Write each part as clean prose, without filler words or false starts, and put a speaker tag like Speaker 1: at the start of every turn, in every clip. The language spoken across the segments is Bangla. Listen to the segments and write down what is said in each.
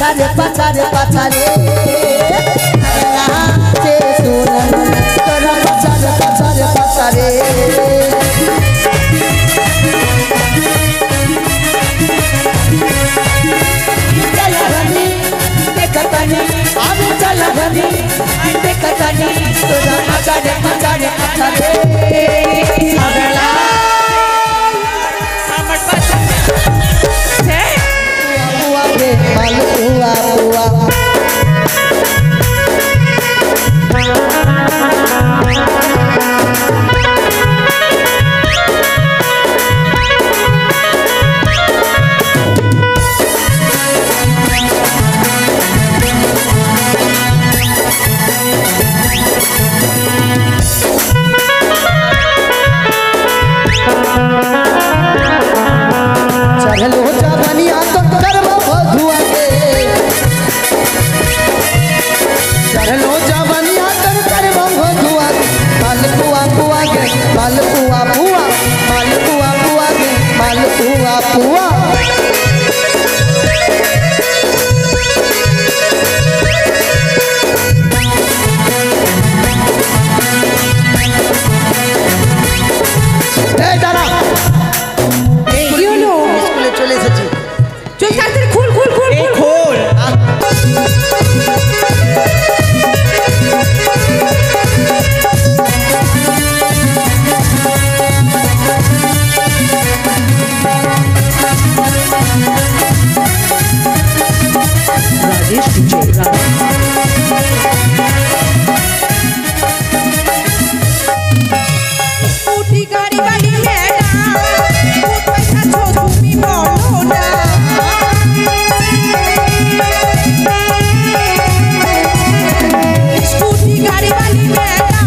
Speaker 1: पछारे पछारे पछारे नाचे सुनन तोरा पछारे पछारे पछारे चला बनी देखतनी आवे चला बनी देखतनी तोरा पछारे पछारे पछारे अगला हमर पछारे छे हुआ रे माल हुआ हुआ चलो जवनिया तो करबो धुआ के चलो जवनिया तो करबो धुआ माल पुआ पुआ के माल पुआ पुआ माल पुआ पुआ के माल पुआ पुआ ए दादा चले एसेছি
Speaker 2: চল তাড়াতাড়ি খুল খুল খুল
Speaker 1: খোল
Speaker 2: राजेश डीजे स्कूटी गाड़ी वाली मैडम बहुत पैसा छो তুমি বলো না स्कूटी गाड़ी वाली मैडम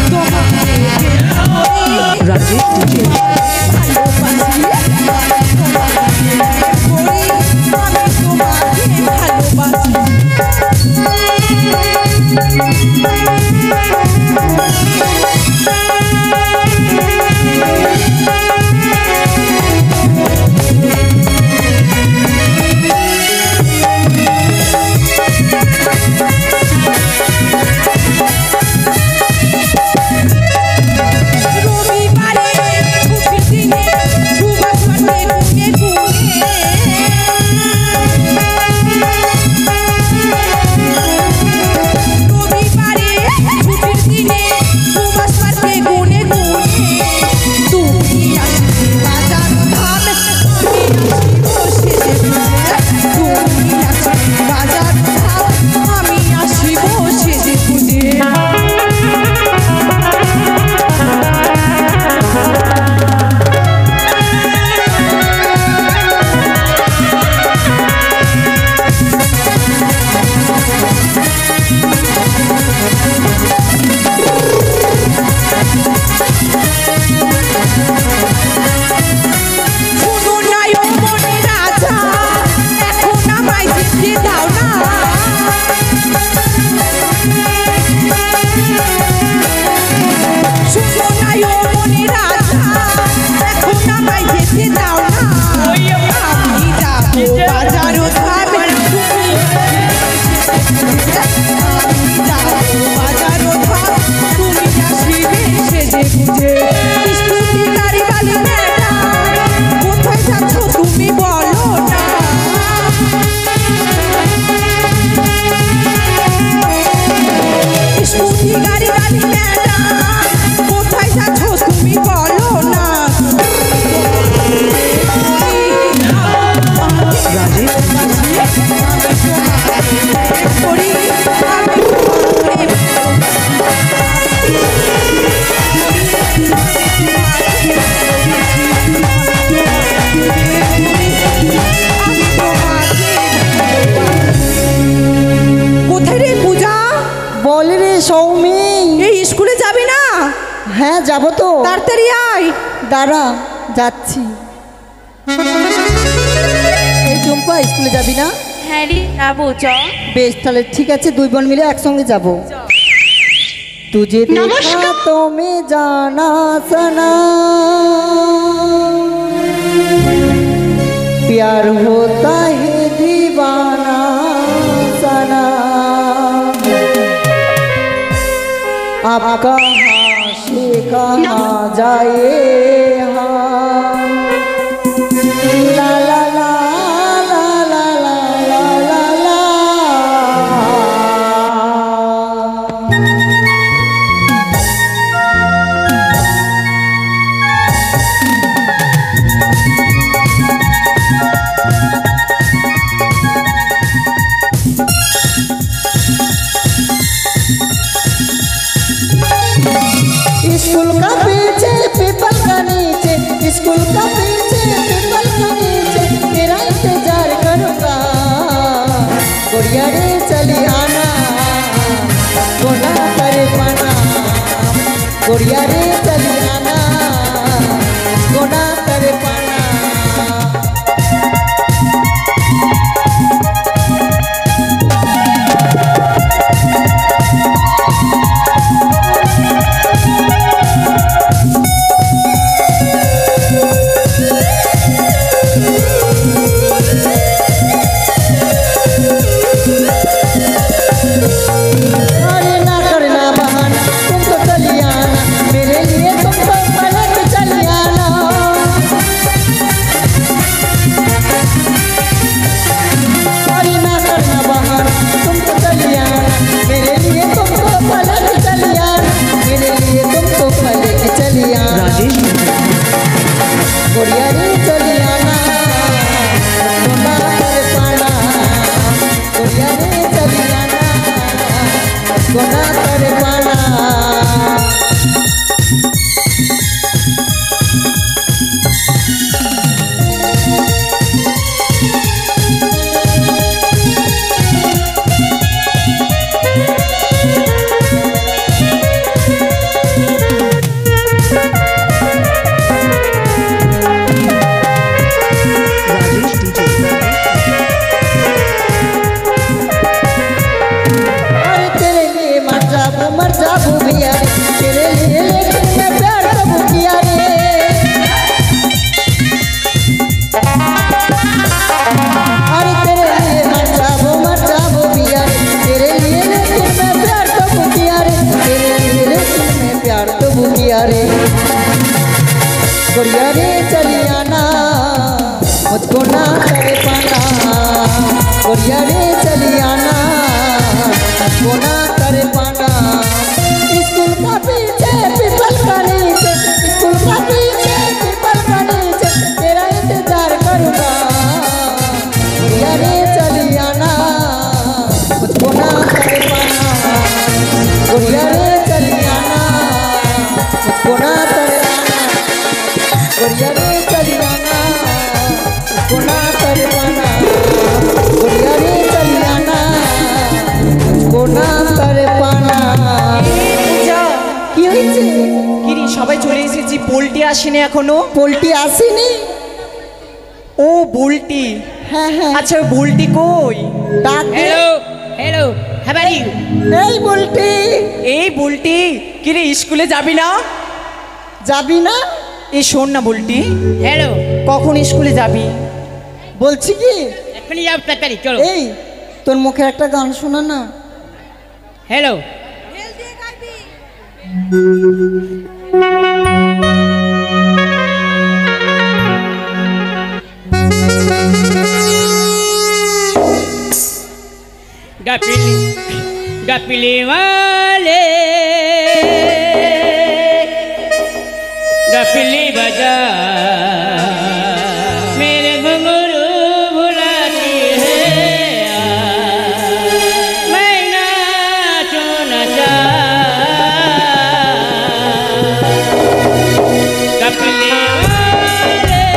Speaker 2: बहुत पैसा छो তুমি বলো राजेश डीजे
Speaker 1: হ্যাঁ যাব তো
Speaker 2: তাড়াতাড়ি আয়
Speaker 1: দাঁড়া যাচ্ছি এই চম্পা স্কুলে যাবি না
Speaker 3: হ্যাঁ রে যাবো চ
Speaker 1: বেশ তাহলে ঠিক আছে দুই বোন মিলে একসঙ্গে যাব तुझे देखा तो मैं जाना सना आप कहाँ से कहाँ जाए हम ला ला ला ला ला ला ला ला ला। स्कूल का पीछे पीपल का नीचे, स्कूल का पीछे पीपल का नीचे तेरा इंतजार करूँगा। गोरिया रे चली आना गोना करे पाना, गोरिया रे चली आना गोना करे पाना। अरे ना करना बहाना तुमको चली आना, मेरे लिए तुमको पलट चली आना। अरे ना करना बहाना तुमको चली आना, मेरे लिए तुमको पलट चली आना, मेरे लिए तुमको पलट चली आना। गोरिया रे चली आना गोना करे पाना, गोरिया रे चली आना गोना करे पाना। अरे तेरे लिए मर जाबू भैया रे, तेरे लिए लेकिन मैं प्यार कबू किया रे। अरे तेरे लिए मर जाबू भैया रे, तेरे लिए लेकिन मैं प्यार कबू किया रे, तेरे लिए लेकिन मैं प्यार कबू किया रे। गोरिया रे चली आना मुझको ना करे पाना, गोरिया रे चली आना मुझको ना करे पाना। स्कूल का पीछे पीपल का नीचे, स्कूल का पीछे पीपल का नीचे तेरा इंतजार करूँगा। गोरिया रे चली आना मुझको ना करे पाना, गोरिया रे चली आना मुझको ना करे पाना, गोरिया रे चली आना मुझको ना करे पाना, गोरिया रे चली आना मुझको ना करे पाना। কি হয়েছে?
Speaker 3: কিরি সবাই চলে এসেছি, পোল্টি আসেনি এখনো।
Speaker 1: পোল্টি আসেনি?
Speaker 3: ও বুলটি,
Speaker 1: হ্যাঁ হ্যাঁ
Speaker 3: আচ্ছা ওই বুলটি কই?
Speaker 1: ডাক দে।
Speaker 3: Hello how are you?
Speaker 1: এই বুলটি,
Speaker 3: এই বুলটি কিরি স্কুলে যাবি না?
Speaker 1: যাবি না?
Speaker 3: এই শোন না বুলটি,
Speaker 4: হ্যালো,
Speaker 3: কখন স্কুলে যাবি?
Speaker 1: বলছি কি
Speaker 4: এখনই যাও তাড়াতাড়ি চলো।
Speaker 1: এই তোর মুখে একটা গান শোনা না।
Speaker 4: হ্যালো, गपिली गपिली वाले गपिली बजा मेरे घुंघरू भुलाती है मैं नाचूं नचा गपिली मैं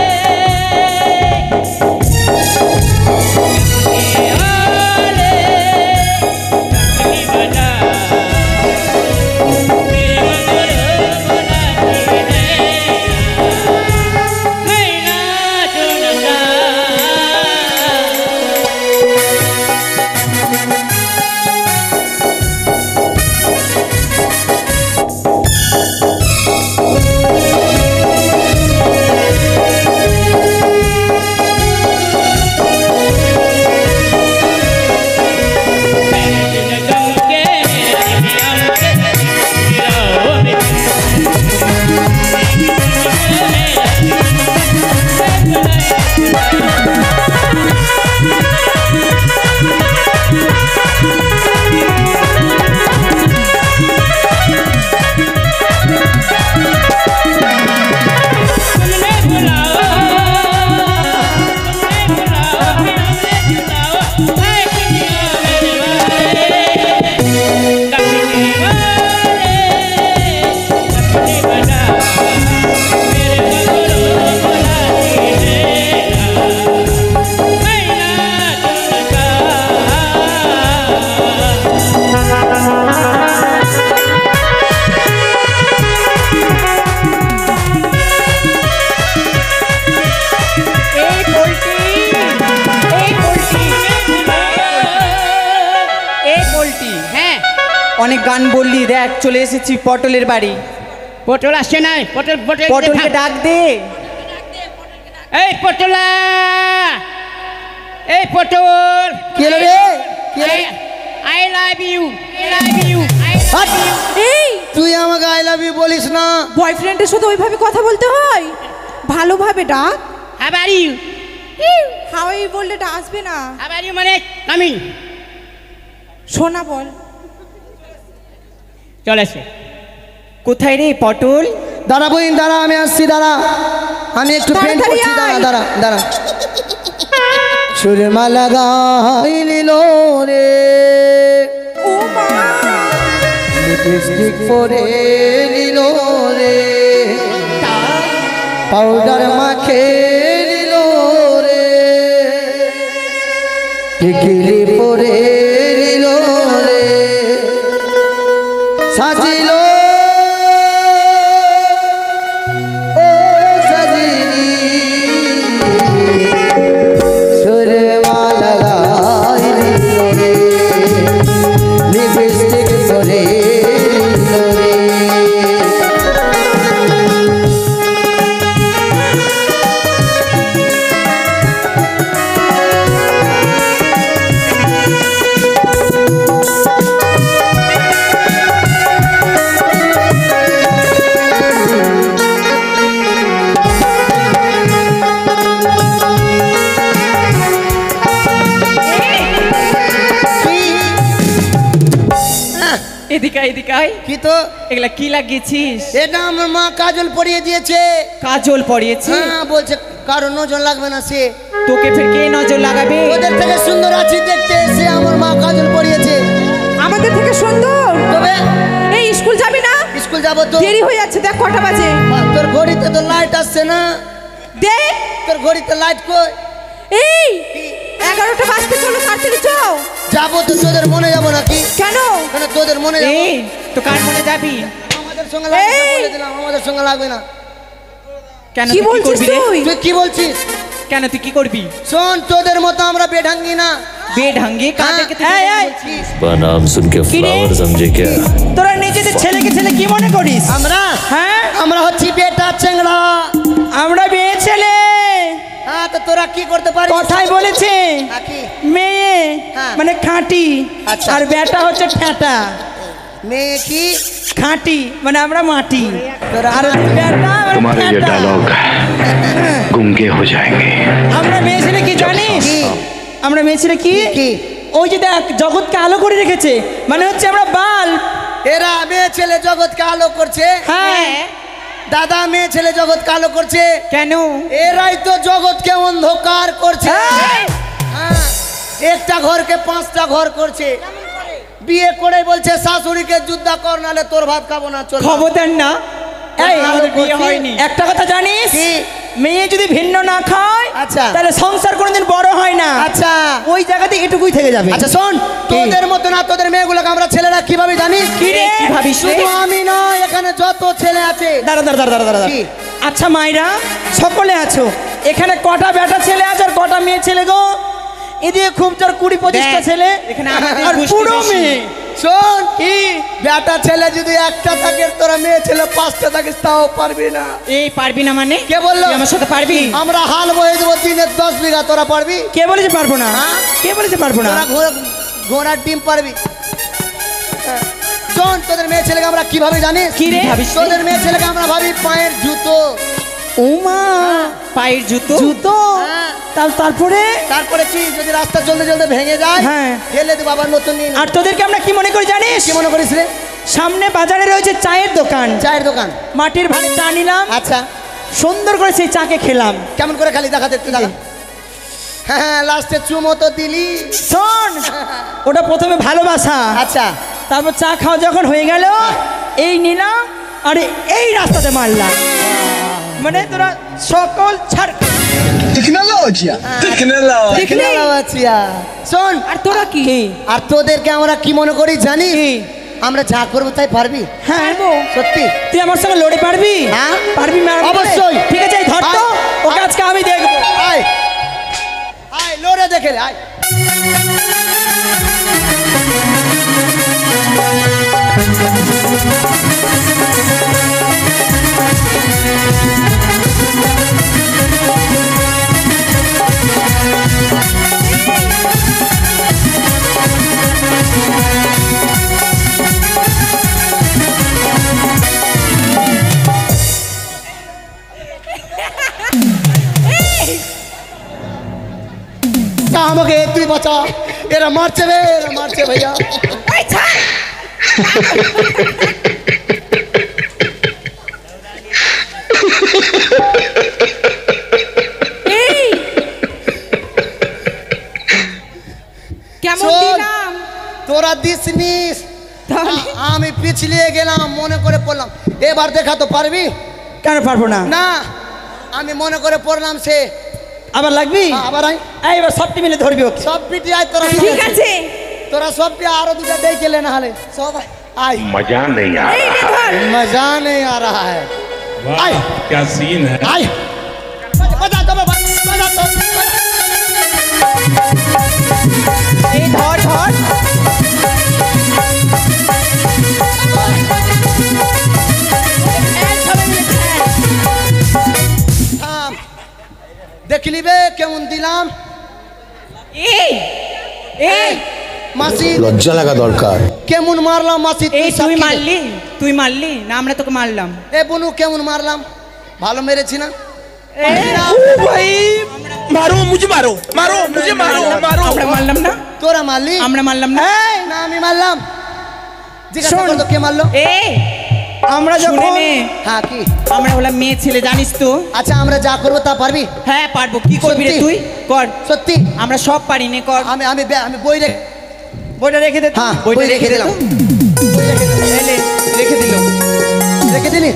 Speaker 3: অনেক গান বললি, দেখ চলে এসেছি পটলের বাড়ি।
Speaker 4: পটল আসছে না, পটল পটল
Speaker 3: পটলকে ডাক দে।
Speaker 4: এই পটলা, এই পটল,
Speaker 1: কি হলো রে? কি হলো?
Speaker 4: I love you, I love you,
Speaker 1: হাট!
Speaker 2: এই
Speaker 1: তুই আমাকে আই লাভ ইউ বলিস না।
Speaker 2: বয়ফ্রেন্ডের সাথে ওইভাবে কথা বলতে হয়? ভালোভাবে ডাক।
Speaker 4: হাউ আর ইউ,
Speaker 2: হাওয়াই বললে এটা আসবে না।
Speaker 4: হাউ আর ইউ মানে কামিং।
Speaker 2: সোনা বল।
Speaker 4: চলে আসে।
Speaker 3: কোথায় রে পটল?
Speaker 1: দাঁড়া বইন, দাঁড়া, আমি আসছি, দাঁড়া, আমি একটু পেন
Speaker 2: তাড়াতাড়ি
Speaker 1: করছি, দাঁড়া
Speaker 2: আয়।
Speaker 1: দাঁড়া দাঁড়া। সুরমা লাগাইলিল রে,
Speaker 2: ও মা,
Speaker 1: লিপস্টিক পরে নিল রে, পাউডার মাখে নিল রে, টিকলি পরে নিল রে, সাজিল ও সাজিনি, সুরমা লাগাইলিল রে, লিপস্টিক পরে নিল রে।
Speaker 3: এদিকে এদিকে আয়।
Speaker 1: কি তো
Speaker 3: এগুলা কি লাগিয়েছিস?
Speaker 1: এটা আমার মা কাজল পরিয়ে দিয়েছে।
Speaker 3: কাজল পরিয়েছি?
Speaker 1: হ্যাঁ, বলছে কারো নজর লাগবে না, সে
Speaker 3: তোকে ফের কে নজর লাগাবে?
Speaker 1: ওদের থেকে সুন্দর আছি দেখতে, সে আমার মা কাজল পরিয়েছে।
Speaker 2: আমাদের থেকে সুন্দর।
Speaker 1: তবে
Speaker 2: এই স্কুল যাবি না?
Speaker 1: স্কুল যাবো তো।
Speaker 2: দেরি হয়ে যাচ্ছে, দেখ কটা বাজে।
Speaker 1: তোর ঘড়িতে তো লাইট আসছে না।
Speaker 2: দেখ
Speaker 1: তোর ঘড়িতে লাইট কই?
Speaker 2: এই 11টা বাজতে চলো, তাড়াতাড়ি চল।
Speaker 1: যাবো তো, তোদের মনে যাবো নাকি?
Speaker 2: কেন?
Speaker 1: কেন তোদের মনে যাবো?
Speaker 3: এই তো কার মনে যাবি?
Speaker 1: আমাদের সঙ্গে লাগবে না,
Speaker 2: এই!
Speaker 1: বলে দিলাম, আমাদের সঙ্গে লাগবে না।
Speaker 3: কেন
Speaker 2: কি
Speaker 3: তুই
Speaker 2: বলছিস
Speaker 3: করবি রে?
Speaker 2: তুই?
Speaker 1: তুই কি বলছিস?
Speaker 3: কেন তুই কি করবি?
Speaker 1: শোন, তোদের মতো আমরা বেঢাঙ্গি না।
Speaker 3: বেঢাঙ্গি কাদেরকে তুই
Speaker 1: এই, এই!
Speaker 3: বলছিস?
Speaker 5: नाम सुन के फ्लावर समझे क्या?
Speaker 3: তোরা নিজেদের ছেলেকে ছেলে কি মনে করিস?
Speaker 1: আমরা
Speaker 3: হ্যাঁ,
Speaker 1: আমরা হচ্ছি বেটা চেংড়া।
Speaker 3: আমরা মেয়ে ছেলে।
Speaker 1: হ্যাঁ, তো তোরা কি করতে পারিস?
Speaker 3: কথাই বলেছে
Speaker 1: হ্যাঁ, কি?
Speaker 3: মেয়ে
Speaker 1: হ্যাঁ।
Speaker 3: মানে খাঁটি,
Speaker 1: আচ্ছা।
Speaker 3: আর বেটা হচ্ছে ফ্যাটা।
Speaker 1: মেয়ে কি?
Speaker 3: খাঁটি মানে আমরা মাটি,
Speaker 1: তোরা
Speaker 3: আর বেটা মানে
Speaker 6: तुम्हारे ये
Speaker 3: ফ্যাটা।
Speaker 6: डायलॉग गुंगे हो जाएंगे।
Speaker 3: আমরা মেয়ে ছেলে কি জানিস?
Speaker 1: কি?
Speaker 3: আমরা মেয়ে ছেলে কি?
Speaker 1: কি?
Speaker 3: ওই যে দেখ জগৎকে আলো করে রেখেছে, মানে হচ্ছে আমরা বাল্ব।
Speaker 1: এরা মেয়ে ছেলে জগৎকে আলো করছে।
Speaker 3: হ্যাঁ,
Speaker 1: দাদা মেয়ে ছেলে জগৎকে আলো করছে।
Speaker 3: কেন?
Speaker 1: এরাই তো জগৎকে অন্ধকার করছে।
Speaker 3: এই!
Speaker 1: হ্যাঁ, একটা ঘরকে 5টা ঘর করছে। বিয়ে করে বলছে শাশুড়িকে যুদ্ধ কর, নালে তোর ভাত খাবো না, চল।
Speaker 3: খবরদার না। এই
Speaker 1: আলো
Speaker 3: আমাদের বিয়ে
Speaker 1: করছি।
Speaker 3: হয়নি। একটা কথা জানিস?
Speaker 1: কি?
Speaker 3: মেয়ে যদি ভিন্ন না খায়,
Speaker 1: আচ্ছা।
Speaker 3: তাহলে সংসার কোনোদিন বড় হয় না।
Speaker 1: আচ্ছা
Speaker 3: ওই জায়গাতে এটুকুই থেকে যাবে।
Speaker 1: আচ্ছা, শোন, তোদের মতো না, তোদের মেয়েগুলোকে আমরা ছেলেরা কিভাবে জানিস?
Speaker 3: কি রে? কি ভাবিস রে?
Speaker 1: শুধু আমি না, এখানে যত ছেলে আছে।
Speaker 3: দাঁড়া দাঁড়া দাঁড়া দাঁড়া দাঁড়া।
Speaker 1: কি?
Speaker 3: আচ্ছা মাইরা সকলে আছো, এখানে কটা বেটা ছেলে আছে আর কটা মেয়ে ছেলে গো? এদিকে খুব জোর 20-25টা ছেলে,
Speaker 4: এখানে আমাদের
Speaker 3: আর
Speaker 4: গোষ্ঠী
Speaker 3: পুরো
Speaker 4: বেশি।
Speaker 3: মেয়ে।
Speaker 1: শোন,
Speaker 3: কি?
Speaker 1: বেটা ছেলে যদি একটা থাকে, তোরা মেয়ে ছেলে 5টা থাকিস, তাও পারবি না।
Speaker 3: এই পারবি না মানে?
Speaker 1: কে বললো?
Speaker 3: তুই আমার সাথে পারবি?
Speaker 1: আমরা হাল বয়ে দেবো দিনে 10 বিঘা, তোরা পারবি?
Speaker 3: কে বলেছে পারবো না?
Speaker 1: হ্যাঁ?
Speaker 3: কে বলেছে পারবো না?
Speaker 1: তোরা ঘোড়ার ডিম পারবি? হ্যাঁ। শোন, তোদের মেয়ে ছেলেকে আমরা কিভাবে জানিস?
Speaker 3: কি রে? ভাবিস রে?
Speaker 1: তোদের মেয়ে ছেলেকে আমরা ভাবি পায়ের জুতো।
Speaker 3: ওমা, পায়ের জুতো? জুতো?
Speaker 1: হ্যাঁ।
Speaker 3: তারপরে?
Speaker 1: তারপরে কি, যদি রাস্তা চলতে চলতে ভেঙে যায়,
Speaker 3: হ্যাঁ।
Speaker 1: ফেলে দেবো, আবার নতুন নিয়ে নেবো।
Speaker 3: আর তোদেরকে আমরা কি মনে করি জানিস?
Speaker 1: কি মনে করিস রে?
Speaker 3: সামনে বাজারে রয়েছে চায়ের দোকান,
Speaker 1: চায়ের দোকান।
Speaker 3: মাটির ভাঁড়ে চা নিলাম,
Speaker 1: আচ্ছা,
Speaker 3: সুন্দর করে সেই চাকে খেলাম।
Speaker 1: কেমন করে খালি দেখাতে একটু দেখা। হ্যাঁ, লাস্টে চুমো তো দিলি।
Speaker 3: শোন, ওটা প্রথমে ভালোবাসা,
Speaker 1: আচ্ছা,
Speaker 3: তারপর চা খাওয়া যখন হয়ে গেল, এই নিলাম আর এই রাস্তাতে মারলাম, মানে তোরা সকল ছাড়।
Speaker 1: শোন,
Speaker 2: আর তোরা কি?
Speaker 1: আর তোদেরকে আমরা কি মনে করি জানি? আমরা যা করবো তাই পারবি।
Speaker 3: হ্যাঁ,
Speaker 1: সত্যি?
Speaker 3: তুই আমার সঙ্গে লড়ে পারবি?
Speaker 1: হ্যাঁ।
Speaker 3: পারবি ম্যাডাম?
Speaker 1: অবশ্যই।
Speaker 3: ঠিক আছে, এই ধর তো,
Speaker 1: আয়,
Speaker 3: ওকে আজকে আমি দেখবো।
Speaker 1: আয় আয়, লড়ে দেখে আয়। তা আমাকে তুই বাঁচা, এরা মারছে ভাইয়া।
Speaker 2: এই ছাড়। এই কেমন
Speaker 1: শোন,
Speaker 2: দিলাম
Speaker 1: তোরা দিসনিস,
Speaker 2: তাহলে?
Speaker 1: আমি পিছলিয়ে গেলাম, মনে করে পড়লাম। এবার দেখা তো পারবি
Speaker 3: কেন পারবো না?
Speaker 1: না? আমি মনে করে পড়লাম সে
Speaker 3: আবার লাগবি?
Speaker 1: আবার আয়,
Speaker 3: এবার সবটি মিলে ধরবি ওকে।
Speaker 1: সব পিটি আয় তোরা,
Speaker 2: ঠিক আছে
Speaker 1: তোরা সব পিটি আরো দুটা দেই গেলে না হলে সব আয়।
Speaker 6: मजा नहीं आ
Speaker 2: এই নে ধর
Speaker 1: मजा नहीं आ रहा है।
Speaker 7: वाह क्या सीन है।
Speaker 1: आय बजा तो बजा तो
Speaker 3: এই ধর ধর।
Speaker 2: এই সবাই মিলে ছাড়।
Speaker 1: থাম, দেখলি বে কেমন দিলাম
Speaker 2: এই এই
Speaker 1: মাসি,
Speaker 8: লজ্জা লাগা দরকার।
Speaker 1: কেমন মারলাম মাসি,
Speaker 2: এই
Speaker 1: সব
Speaker 2: তুই
Speaker 1: কি-
Speaker 2: মারলি, তুই মারলি না আমরা তোকে মারলাম।
Speaker 1: এ বুনু কেমন মারলাম, ভালো মেরেছি না?
Speaker 3: ভাই
Speaker 7: मारो मुझे मारो मारो मुझे मारो मारो।
Speaker 2: আমরা মারলাম না,
Speaker 1: তোরা মারলি?
Speaker 2: আমরা মারলাম না।
Speaker 1: না আমি মারলাম। জিজ্ঞাসা
Speaker 3: শোন।
Speaker 1: করতো কে মারলো?
Speaker 2: এই
Speaker 3: আমরা
Speaker 2: শুনে
Speaker 3: যখন
Speaker 2: নে,
Speaker 1: হ্যাঁ কি?
Speaker 2: আমরা হলাম মেয়ে ছেলে জানিস তো।
Speaker 1: আচ্ছা আমরা যা করবো তা পারবি?
Speaker 2: হ্যাঁ পারবো, কি করবি রে
Speaker 1: সত্যি?
Speaker 2: তুই কর,
Speaker 1: সত্যি?
Speaker 2: আমরা সব পারি নে কর।
Speaker 1: আমি আমি আমি বই রেখে,
Speaker 3: বইটা রেখে দে।
Speaker 1: হ্যাঁ
Speaker 2: বইটা
Speaker 1: বই রেখে
Speaker 2: রেখে দে
Speaker 1: দিলাম।
Speaker 2: এলে, রেখে দিল।
Speaker 1: রেখে দিলি?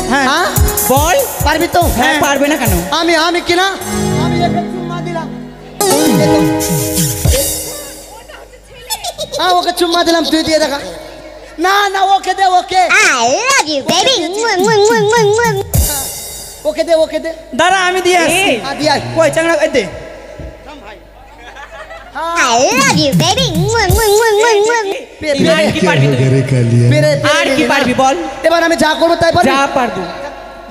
Speaker 3: হ্যাঁ
Speaker 1: হ্যাঁ
Speaker 2: বল।
Speaker 1: পারবি তো?
Speaker 2: হ্যাঁ পারবে না কেন?
Speaker 1: আমি কিনা আমি একে চুম্মা দিলাম। হ্যাঁ ওকে চুম্মা দিলাম, তুই দিয়ে দেখা। না না ওকে দে, ওকে ওকে দে
Speaker 3: দাঁড়া আমি দিয়ে আসছি।
Speaker 2: এই,
Speaker 1: দিয়া
Speaker 3: কই চাংড়া এই দে।
Speaker 2: আর কি পারবি তুই? আর কি পারবি বল?
Speaker 1: এবার আমি যা করবো তাই পারবি?
Speaker 2: যা পারবো।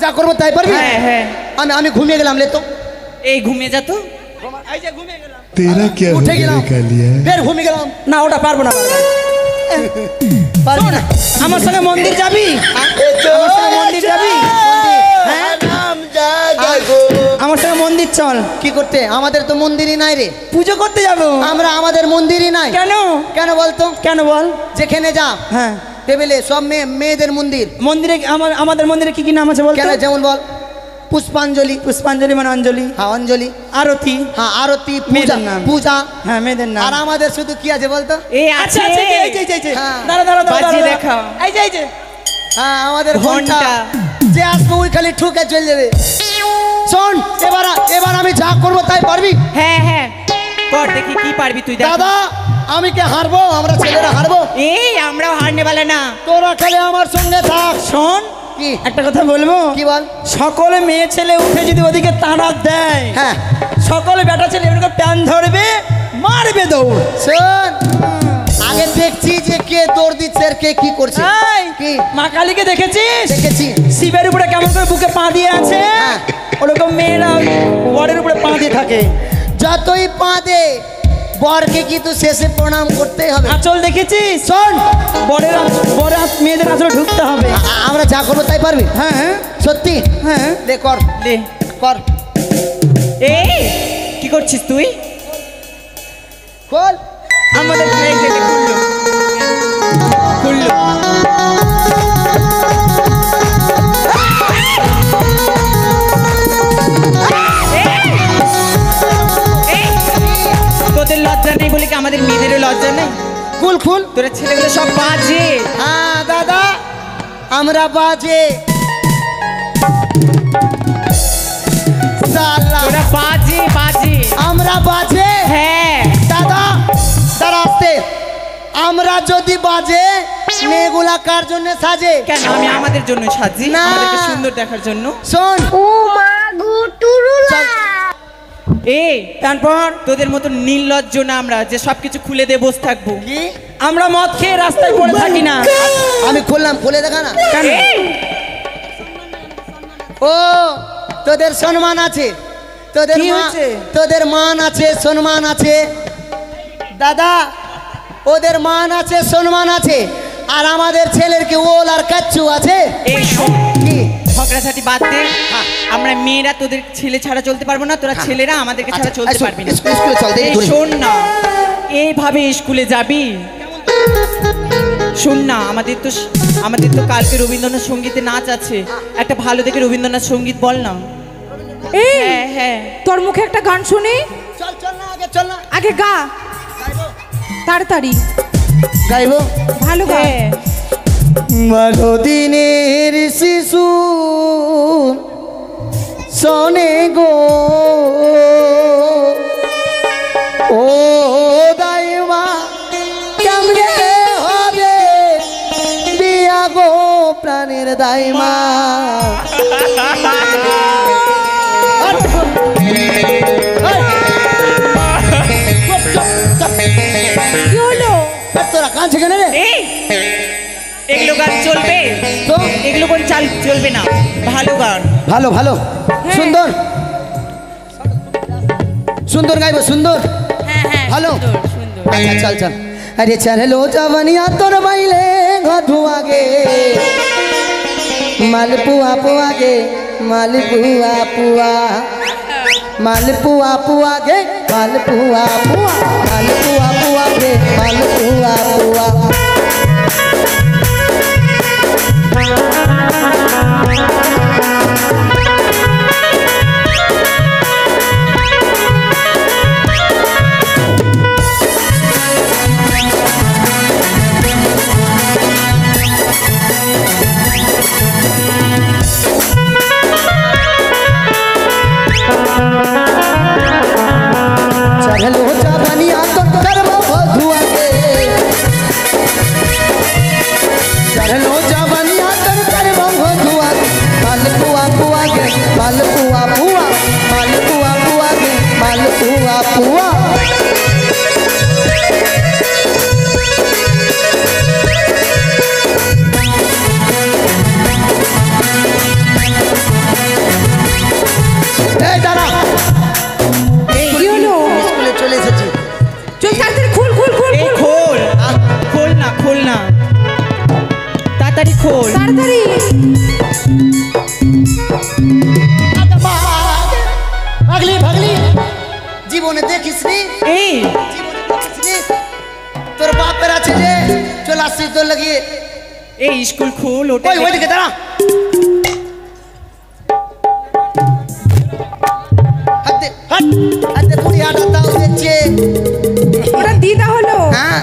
Speaker 1: যা করবো তাই পারবি?
Speaker 2: হ্যাঁ হ্যাঁ
Speaker 1: আমি ঘুমিয়ে গেলাম, লে তো
Speaker 2: এই ঘুমিয়ে যা তো।
Speaker 3: এই যে ঘুমিয়ে গেলাম।
Speaker 8: तेरा क्या
Speaker 1: উঠে গেলাম, ফের ঘুমিয়ে গেলাম।
Speaker 3: না ওটা পারবো না।
Speaker 1: পারবি না?
Speaker 3: আমার সঙ্গে মন্দির যাবি? আমার সঙ্গে মন্দির যাবি? হ্যাঁ আমার সঙ্গে মন্দির চল।
Speaker 1: কি করতে? আমাদের তো মন্দিরই নাই রে।
Speaker 3: পুজো করতে যাবো।
Speaker 1: আমাদের মন্দিরই নাই।
Speaker 3: কেন?
Speaker 1: কেন বলতো?
Speaker 3: কেন বল।
Speaker 1: যেখানে যা
Speaker 3: হ্যাঁ
Speaker 1: টেবিলে সব মেয়েদের মন্দির।
Speaker 3: মন্দিরে আমাদের মন্দিরে কি কি নাম আছে বল তো?
Speaker 1: কেন? যেমন বল, পুষ্পাঞ্জলি।
Speaker 3: পুষ্পাঞ্জলি মানে অঞ্জলি,
Speaker 1: হ্যাঁ অঞ্জলি,
Speaker 3: আরতি,
Speaker 1: হ্যাঁ আরতি, পূজা
Speaker 3: মেয়েদের নাম।
Speaker 1: পূজা।
Speaker 3: হ্যাঁ মেয়েদের নাম।
Speaker 1: আর আমাদের শুধু কি আছে বলতো?
Speaker 2: এই
Speaker 3: আচ্ছা
Speaker 2: আছে
Speaker 3: আচ্ছা এই যে
Speaker 1: হ্যাঁ।
Speaker 3: দাঁড়া দাঁড়া
Speaker 2: বাজিয়ে দেখাও।
Speaker 3: এই যে
Speaker 1: হ্যাঁ আমাদের
Speaker 2: ঘন্টা।
Speaker 1: ঘন্টা। যে আসবে ওই খালি ঠুকে চলে যাবে। শোন এবার আমি যা করবো তাই পারবি?
Speaker 2: হ্যাঁ হ্যাঁ কর দেখি কি পারবি তুই। দেখ
Speaker 1: দাদা আমি কি হারবো? আমরা ছেলেরা হারবো?
Speaker 2: এই আমরাও হারনে বালা না।
Speaker 1: তোরা খালি আমার সঙ্গে থাক।
Speaker 3: শোন
Speaker 1: কি?
Speaker 3: একটা কথা বলবো।
Speaker 1: কি বল?
Speaker 3: সকলে মেয়ে ছেলে উঠে যদি ওদিকে তাড়া দেয়,
Speaker 1: হ্যাঁ
Speaker 3: সকলে বেটা ছেলে এরকম প্যান ধরবে, মারবে দৌড়।
Speaker 1: শোন, আগে দেখছি যে কে দৌড় দিচ্ছে আর কে কি করছে।
Speaker 3: এই,
Speaker 1: কি?
Speaker 3: মা কালীকে দেখেছিস?
Speaker 1: দেখেছি।
Speaker 3: শিবের উপরে কেমন করে বুকে পা দিয়ে আছে,
Speaker 1: হ্যাঁ।
Speaker 3: ওরকম মেয়েরা বরের উপরে পা দিয়ে থাকে।
Speaker 1: যতই পা দে বরকে কিন্তু শেষে প্রণাম করতেই হবে।
Speaker 3: আঁচল দেখেছিস?
Speaker 1: শোন
Speaker 3: বরের মেয়েদের আঁচলে ঢুকতে হবে।
Speaker 1: আমরা যা করবো তাই পারবি?
Speaker 3: হ্যাঁ হ্যাঁ
Speaker 1: সত্যি?
Speaker 3: হ্যাঁ
Speaker 1: দে কর
Speaker 2: দে।
Speaker 1: কর
Speaker 2: এই কি করছিস তুই?
Speaker 1: খোল।
Speaker 2: আমাদের খুললো। তোদের লজ্জা নেই বলে কি আমাদের মেয়েদেরও লজ্জা নেই?
Speaker 1: খুল খুল।
Speaker 2: তোরা ছেলেগুলো সব বাজে।
Speaker 1: হ্যাঁ দাদা আমরা বাজে। সালা,
Speaker 2: তোরা বাজে বাজে।
Speaker 1: আমরা বাজে।
Speaker 2: হ্যাঁ
Speaker 1: দাদা দাঁড়া আসতে। আমরা যদি বাজে মেয়েগুলা কার জন্য সাজে?
Speaker 2: কেন? আমি আমাদের জন্য সাজি,
Speaker 1: না।
Speaker 2: আমাদেরকে সুন্দর দেখার জন্য।
Speaker 1: শোন চল।
Speaker 2: এই তারপর তোদের মতো নির্লজ্জ না আমরা যে সবকিছু খুলে দিয়ে বসে থাকবো।
Speaker 1: কি?
Speaker 3: আমরা মদ খেয়ে রাস্তায় পড়ে থাকি না।
Speaker 1: আমি খুললাম, খুলে দেখা না।
Speaker 3: কেন?
Speaker 2: এই,
Speaker 1: ও তোদের সম্মান আছে, তোদের
Speaker 3: কি
Speaker 1: মা-
Speaker 3: হয়েছে?
Speaker 1: তোদের মান আছে, সম্মান আছে দাদা। ওদের মান আছে, সম্মান আছে, আর আমাদের ছেলের কি ওল আর কাচ্চু আছে?
Speaker 2: এই শোন,
Speaker 1: কি?
Speaker 2: ঝগড়াঝাটি বাদ দে। আমরা মেয়েরা তোদের ছেলে ছাড়া চলতে পারবো না, তোরা ছেলেরা আমাদেরকে ছাড়া চলতে
Speaker 1: আচ্ছা,
Speaker 2: পারবি না।
Speaker 1: স্কুলে চল, দেখি
Speaker 2: এই
Speaker 1: দূরে।
Speaker 2: শোন না, এইভাবে স্কুলে যাবি? শোন না, আমাদের তো কালকে রবীন্দ্রনাথ সঙ্গীতে নাচ আছে, একটা ভালো দেখে রবীন্দ্রনাথ সঙ্গীত বল না।
Speaker 8: এই
Speaker 2: হ্যাঁ হ্যাঁ,
Speaker 8: তোর মুখে একটা গান শুনি,
Speaker 1: চল চল না, আগে চল না।
Speaker 8: আগে গা তাড়াতাড়ি,
Speaker 1: গাইবো?
Speaker 8: ভালো গা।
Speaker 2: হ্যাঁ।
Speaker 1: ভালো দিনের শিশু শোনে গো, ও দাইমা কেমনে হবে বিয়া গো প্রাণের দাইমা।
Speaker 8: কি হলো?
Speaker 1: তোরা কাঁদছে কেন রে?
Speaker 2: এই এগুলো গান চলবে
Speaker 1: তো
Speaker 2: এগুলো কোন চাল চলবে না, ভালো গান।
Speaker 1: ভালো ভালো সুন্দর সুন্দর গাইবো, সুন্দর ভালো। আচ্ছা চল চল। আরে চলো জবনিয়া তোর বাইলে ঘধুয়া গে, মালপুয়া পুয়া গে, মালপুয়া পুয়া, মালপুয়া পুয়া গে, মালপুয়া পুয়া, মালপুয়া পুয়া গে, মালপুয়া পুয়া। चलो जवनिया तो करबो भधुआ के, चलो जवनिया तो करबो भधुआ के, मालपुआ पुआ के, मालपुआ पुआ, मालपुआ पुआ के, मालपुआ पुआ। এই দাঁড়া,
Speaker 8: কি হলো?
Speaker 1: স্কুলে চলে এসেছি।
Speaker 8: চল তাড়াতাড়ি খোল খোল খোল
Speaker 2: এই
Speaker 8: খোল,
Speaker 2: খোল না, খোল না, তাড়াতাড়ি খোল।
Speaker 8: তাড়াতাড়ি।
Speaker 1: ভাগলি ভাগলি, জীবনে দেখিস নি,
Speaker 2: এই
Speaker 1: জীবনে দেখিস নি তোর বাপের আছে যে চলে আসছিস তোর লাগিয়ে।
Speaker 2: এই স্কুল খোল, ওটা
Speaker 1: ওই ওইদিকে দাঁড়া, হাত দে হাত, হাত দে, তুই হাত দাও দেখছে।
Speaker 8: ওটা দিদা হলো।
Speaker 1: হ্যাঁ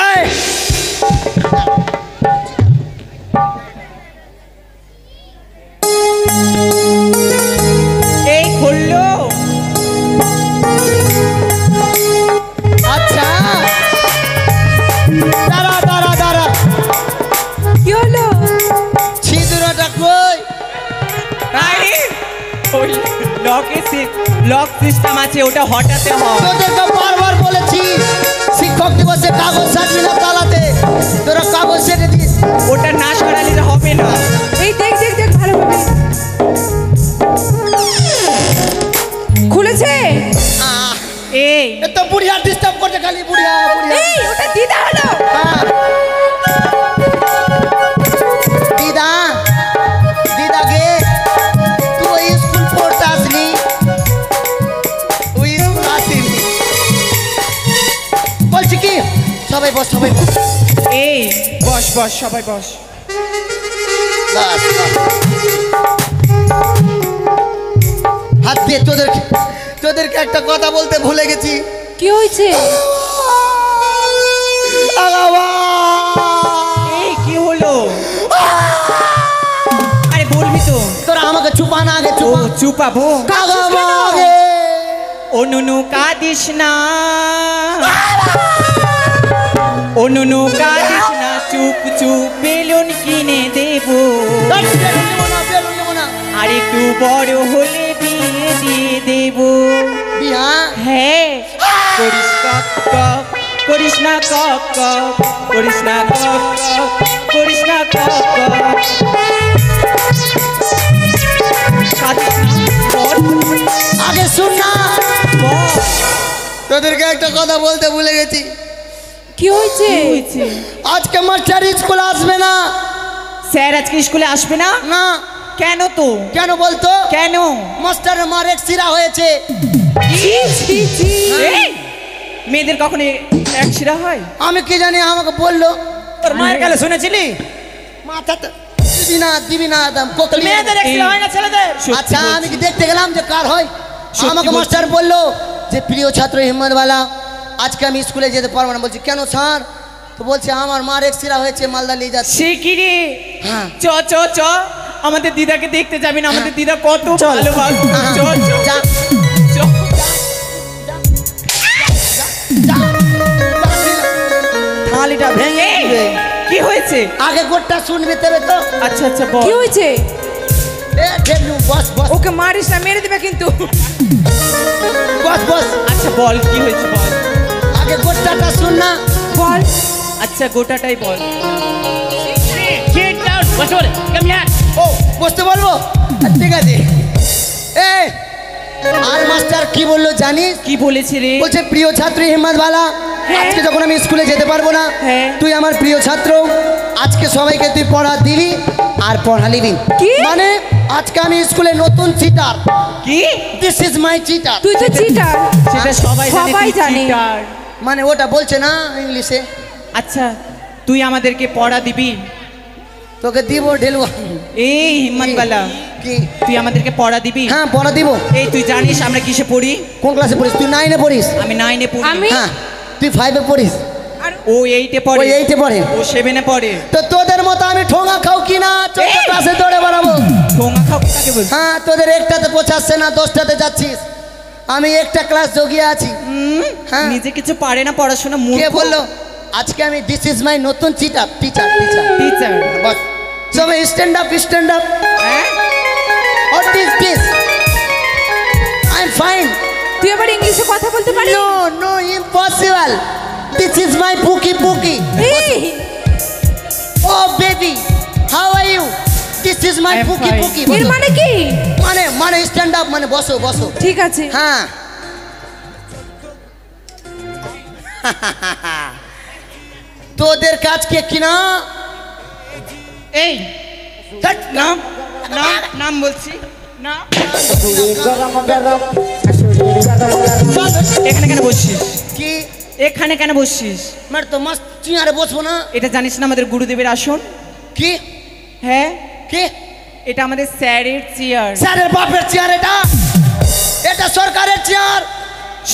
Speaker 1: এই
Speaker 2: এই খুললো।
Speaker 1: আচ্ছা দাঁড়া দাঁড়া দাঁড়া,
Speaker 8: কি হলো?
Speaker 1: ছিদ্রটা কই?
Speaker 2: আরে ওই লক সিস্টেম আছে, ওটা হটাতে হয়।
Speaker 1: তোদেরকে বারবার বলেছি শিক্ষক দিবসে কাগজ সাজিয়ে না তালাতে, তোরা কাগজ সেটে দিস।
Speaker 2: ওটা না সরালে হবে না।
Speaker 8: এই দেখ দেখ দেখ ভালোভাবে খুলেছে।
Speaker 2: এই
Speaker 1: এ তো বুড়িয়া ডিস্টার্ব করছে খালি, বুড়িয়া বুড়িয়া।
Speaker 8: এই ওটা দিদা হলো।
Speaker 1: হ্যাঁ। দিদা দিদা গে, তুই স্কুল পড়তে আসনি, তুই স্কুল আসিনি। বলছি কি সবাই বস, সবাই বস।
Speaker 2: এই বস বস, সবাই বস।
Speaker 1: বাস, বাস। হাত দিয়ে তোদেরকে একটা কথা বলতে ভুলে গেছি।
Speaker 8: কি হয়েছে?
Speaker 2: এই কি হলো? আরে বলবি তো।
Speaker 1: তোরা আমাকে চুপা না, আগে
Speaker 2: ও
Speaker 1: চুপা।
Speaker 2: চুপাবো।
Speaker 1: আগে
Speaker 2: ও নুনু কাঁদিস না, ও নুনু কাঁদিস না, চুপ চুপ বেলুন কিনে দেবো, আর একটু বড় হলে বিয়ে দিয়ে দেবো।
Speaker 1: বিয়া
Speaker 2: হ্যাঁ, করিস কক কক, করিস না কক কক, করিস না কক কক, করিস না কক কক। কাঁদিস না, বল,
Speaker 1: আগে শুন না,
Speaker 2: বল।
Speaker 1: তোদেরকে একটা কথা বলতে ভুলে গেছি।
Speaker 8: কি হয়েছে?
Speaker 2: কি হয়েছে?
Speaker 1: আজকে মাস্টার স্কুল আসবে না।
Speaker 3: স্যার আজকে স্কুলে আসবে না?
Speaker 1: না।
Speaker 3: কেন তো?
Speaker 1: কেন বলতো?
Speaker 3: কেন?
Speaker 1: মাস্টারের মার এক্সিরা হয়েছে।
Speaker 3: এই, মেয়েদের কখনো একশিরা হয়?
Speaker 1: আমি কি জানি, আমাকে বললো।
Speaker 3: তোর মায়ের কাছে শুনেছিলি?
Speaker 1: মাথা দিবি না দাম কোকলি।
Speaker 3: মেয়েদের একশিরা হয় না ছেলেদের?
Speaker 1: আচ্ছা আমি কি দেখতে গেলাম যে কার হয়? আমাকে মাস্টার বললো যে প্রিয় ছাত্র হিম্মতওয়ালা, আজকে আমি স্কুলে যেতে পারবো না। বলছি কেন স্যার? তো বলছে আমার মার এক্সিরা হয়েছে, মালদা নিয়ে যাচ্ছে।
Speaker 3: সে কি রে?
Speaker 1: হ্যাঁ।
Speaker 3: চ চ চ, আমাদের দিদাকে দেখতে যাবি না? আমাদের দিদা কত ভালোবাসে।
Speaker 1: হ্যাঁ।
Speaker 3: চ চ
Speaker 1: যা।
Speaker 3: চ।
Speaker 1: থালিটা ভেঙে
Speaker 3: এই,
Speaker 1: দিবে।
Speaker 3: কি হয়েছে?
Speaker 1: আগে গোটটা শুনবি তবে তো।
Speaker 3: আচ্ছা আচ্ছা বল।
Speaker 8: কি হয়েছে?
Speaker 1: এ ঢেলু বস বস
Speaker 8: ওকে মারিস না, মেরে দিবে কিন্তু।
Speaker 1: বস বস।
Speaker 3: আচ্ছা বল কি হয়েছে বল।
Speaker 1: আগে গোটটাটা শুন না।
Speaker 8: বল।
Speaker 3: আচ্ছা গোটাটাই বল।
Speaker 4: Sit down. What's over? Come here.
Speaker 1: ও বসতে বলবো? ঠিক আছে। এ আর মাস্টার কি বললো জানিস?
Speaker 3: কি বলেছে রে?
Speaker 1: বলছে প্রিয় ছাত্রী হিম্মতওয়ালা, আজকে যখন আমি স্কুলে যেতে পারবো না,
Speaker 3: হ্যাঁ।
Speaker 1: তুই আমার প্রিয় ছাত্র, আজকে সবাইকে তুই পড়া দিবি আর পড়া নিবি।
Speaker 8: কি?
Speaker 1: মানে আজকে আমি স্কুলে নতুন চিটার।
Speaker 3: কি?
Speaker 1: This is my cheater.
Speaker 8: তুই তো চিটার।
Speaker 3: সেটা সবাই জানে
Speaker 8: সবাই
Speaker 3: তুই
Speaker 8: জানে।
Speaker 3: cheater।
Speaker 1: মানে ওটা বলছে না ইংলিশে।
Speaker 3: আচ্ছা তুই আমাদেরকে পড়া দিবি?
Speaker 1: তোকে দিব ঢেলু।
Speaker 3: এই হিম্মতওয়ালা,
Speaker 1: কি?
Speaker 3: তুই আমাদেরকে পড়া দিবি?
Speaker 1: হ্যাঁ পড়া দিব।
Speaker 3: এই তুই জানিস আমরা কিসে পড়ি?
Speaker 1: কোন ক্লাসে পড়িস? তুই 9-এ পড়িস।
Speaker 3: আমি 9-এ পড়ি।
Speaker 8: আমি?
Speaker 1: হ্যাঁ তুই 5-এ পড়িস।
Speaker 3: ও 8-এ পড়ে।
Speaker 1: ওই 8-এ পড়ে।
Speaker 3: ও 7-এ পড়ে।
Speaker 1: তো তোদের মতো আমি ঠোঙা খাও কি না 14 ক্লাসে দৌড়ে বেড়াবো?
Speaker 3: ঠোঙা খাও কাকে বলছিস?
Speaker 1: হ্যাঁ তোদের একটাতে পৌঁছাচ্ছে না, 10টাতে যাচ্ছিস। আমি একটা ক্লাস জগিয়ে আছি। হ্যাঁ।
Speaker 3: নিজে কিছু পারে না পড়াশোনা।
Speaker 1: কে বললো? আজকে আমি দিস ইজ মাই নতুন টিচার।
Speaker 3: টিচার।
Speaker 1: বস সবাই স্ট্যান্ড আপ স্ট্যান্ড আপ।
Speaker 3: হ্যাঁ
Speaker 1: what is this? I am fine.
Speaker 8: তুই আবার ইংলিশে কথা বলতে পারিস?
Speaker 1: No no impossible. This is my pookie pookie.
Speaker 8: এই,
Speaker 1: ও baby how are you? This is my
Speaker 3: I am
Speaker 1: pookie
Speaker 3: fine.
Speaker 1: Pookie.
Speaker 8: এর মানে কি?
Speaker 1: মানে স্ট্যান্ড আপ মানে বসো বসো।
Speaker 8: ঠিক আছে।
Speaker 1: হ্যাঁ। তোদের কাজকে কিনা
Speaker 3: এই ধ্যাৎ, নাম নাম নাম বলছি না। এখানে কেন বসছিস?
Speaker 1: কি
Speaker 3: এখানে কেন বসছিস?
Speaker 1: মানে তো মাস্ট চিয়ারে বসবো না?
Speaker 3: এটা জানিস না আমাদের গুরুদেবের আসন?
Speaker 1: কি
Speaker 3: হ্যাঁ
Speaker 1: কি?
Speaker 3: এটা আমাদের স্যারের চেয়ার।
Speaker 1: স্যারের বাপের চেয়ার এটা? এটা সরকারের চেয়ার।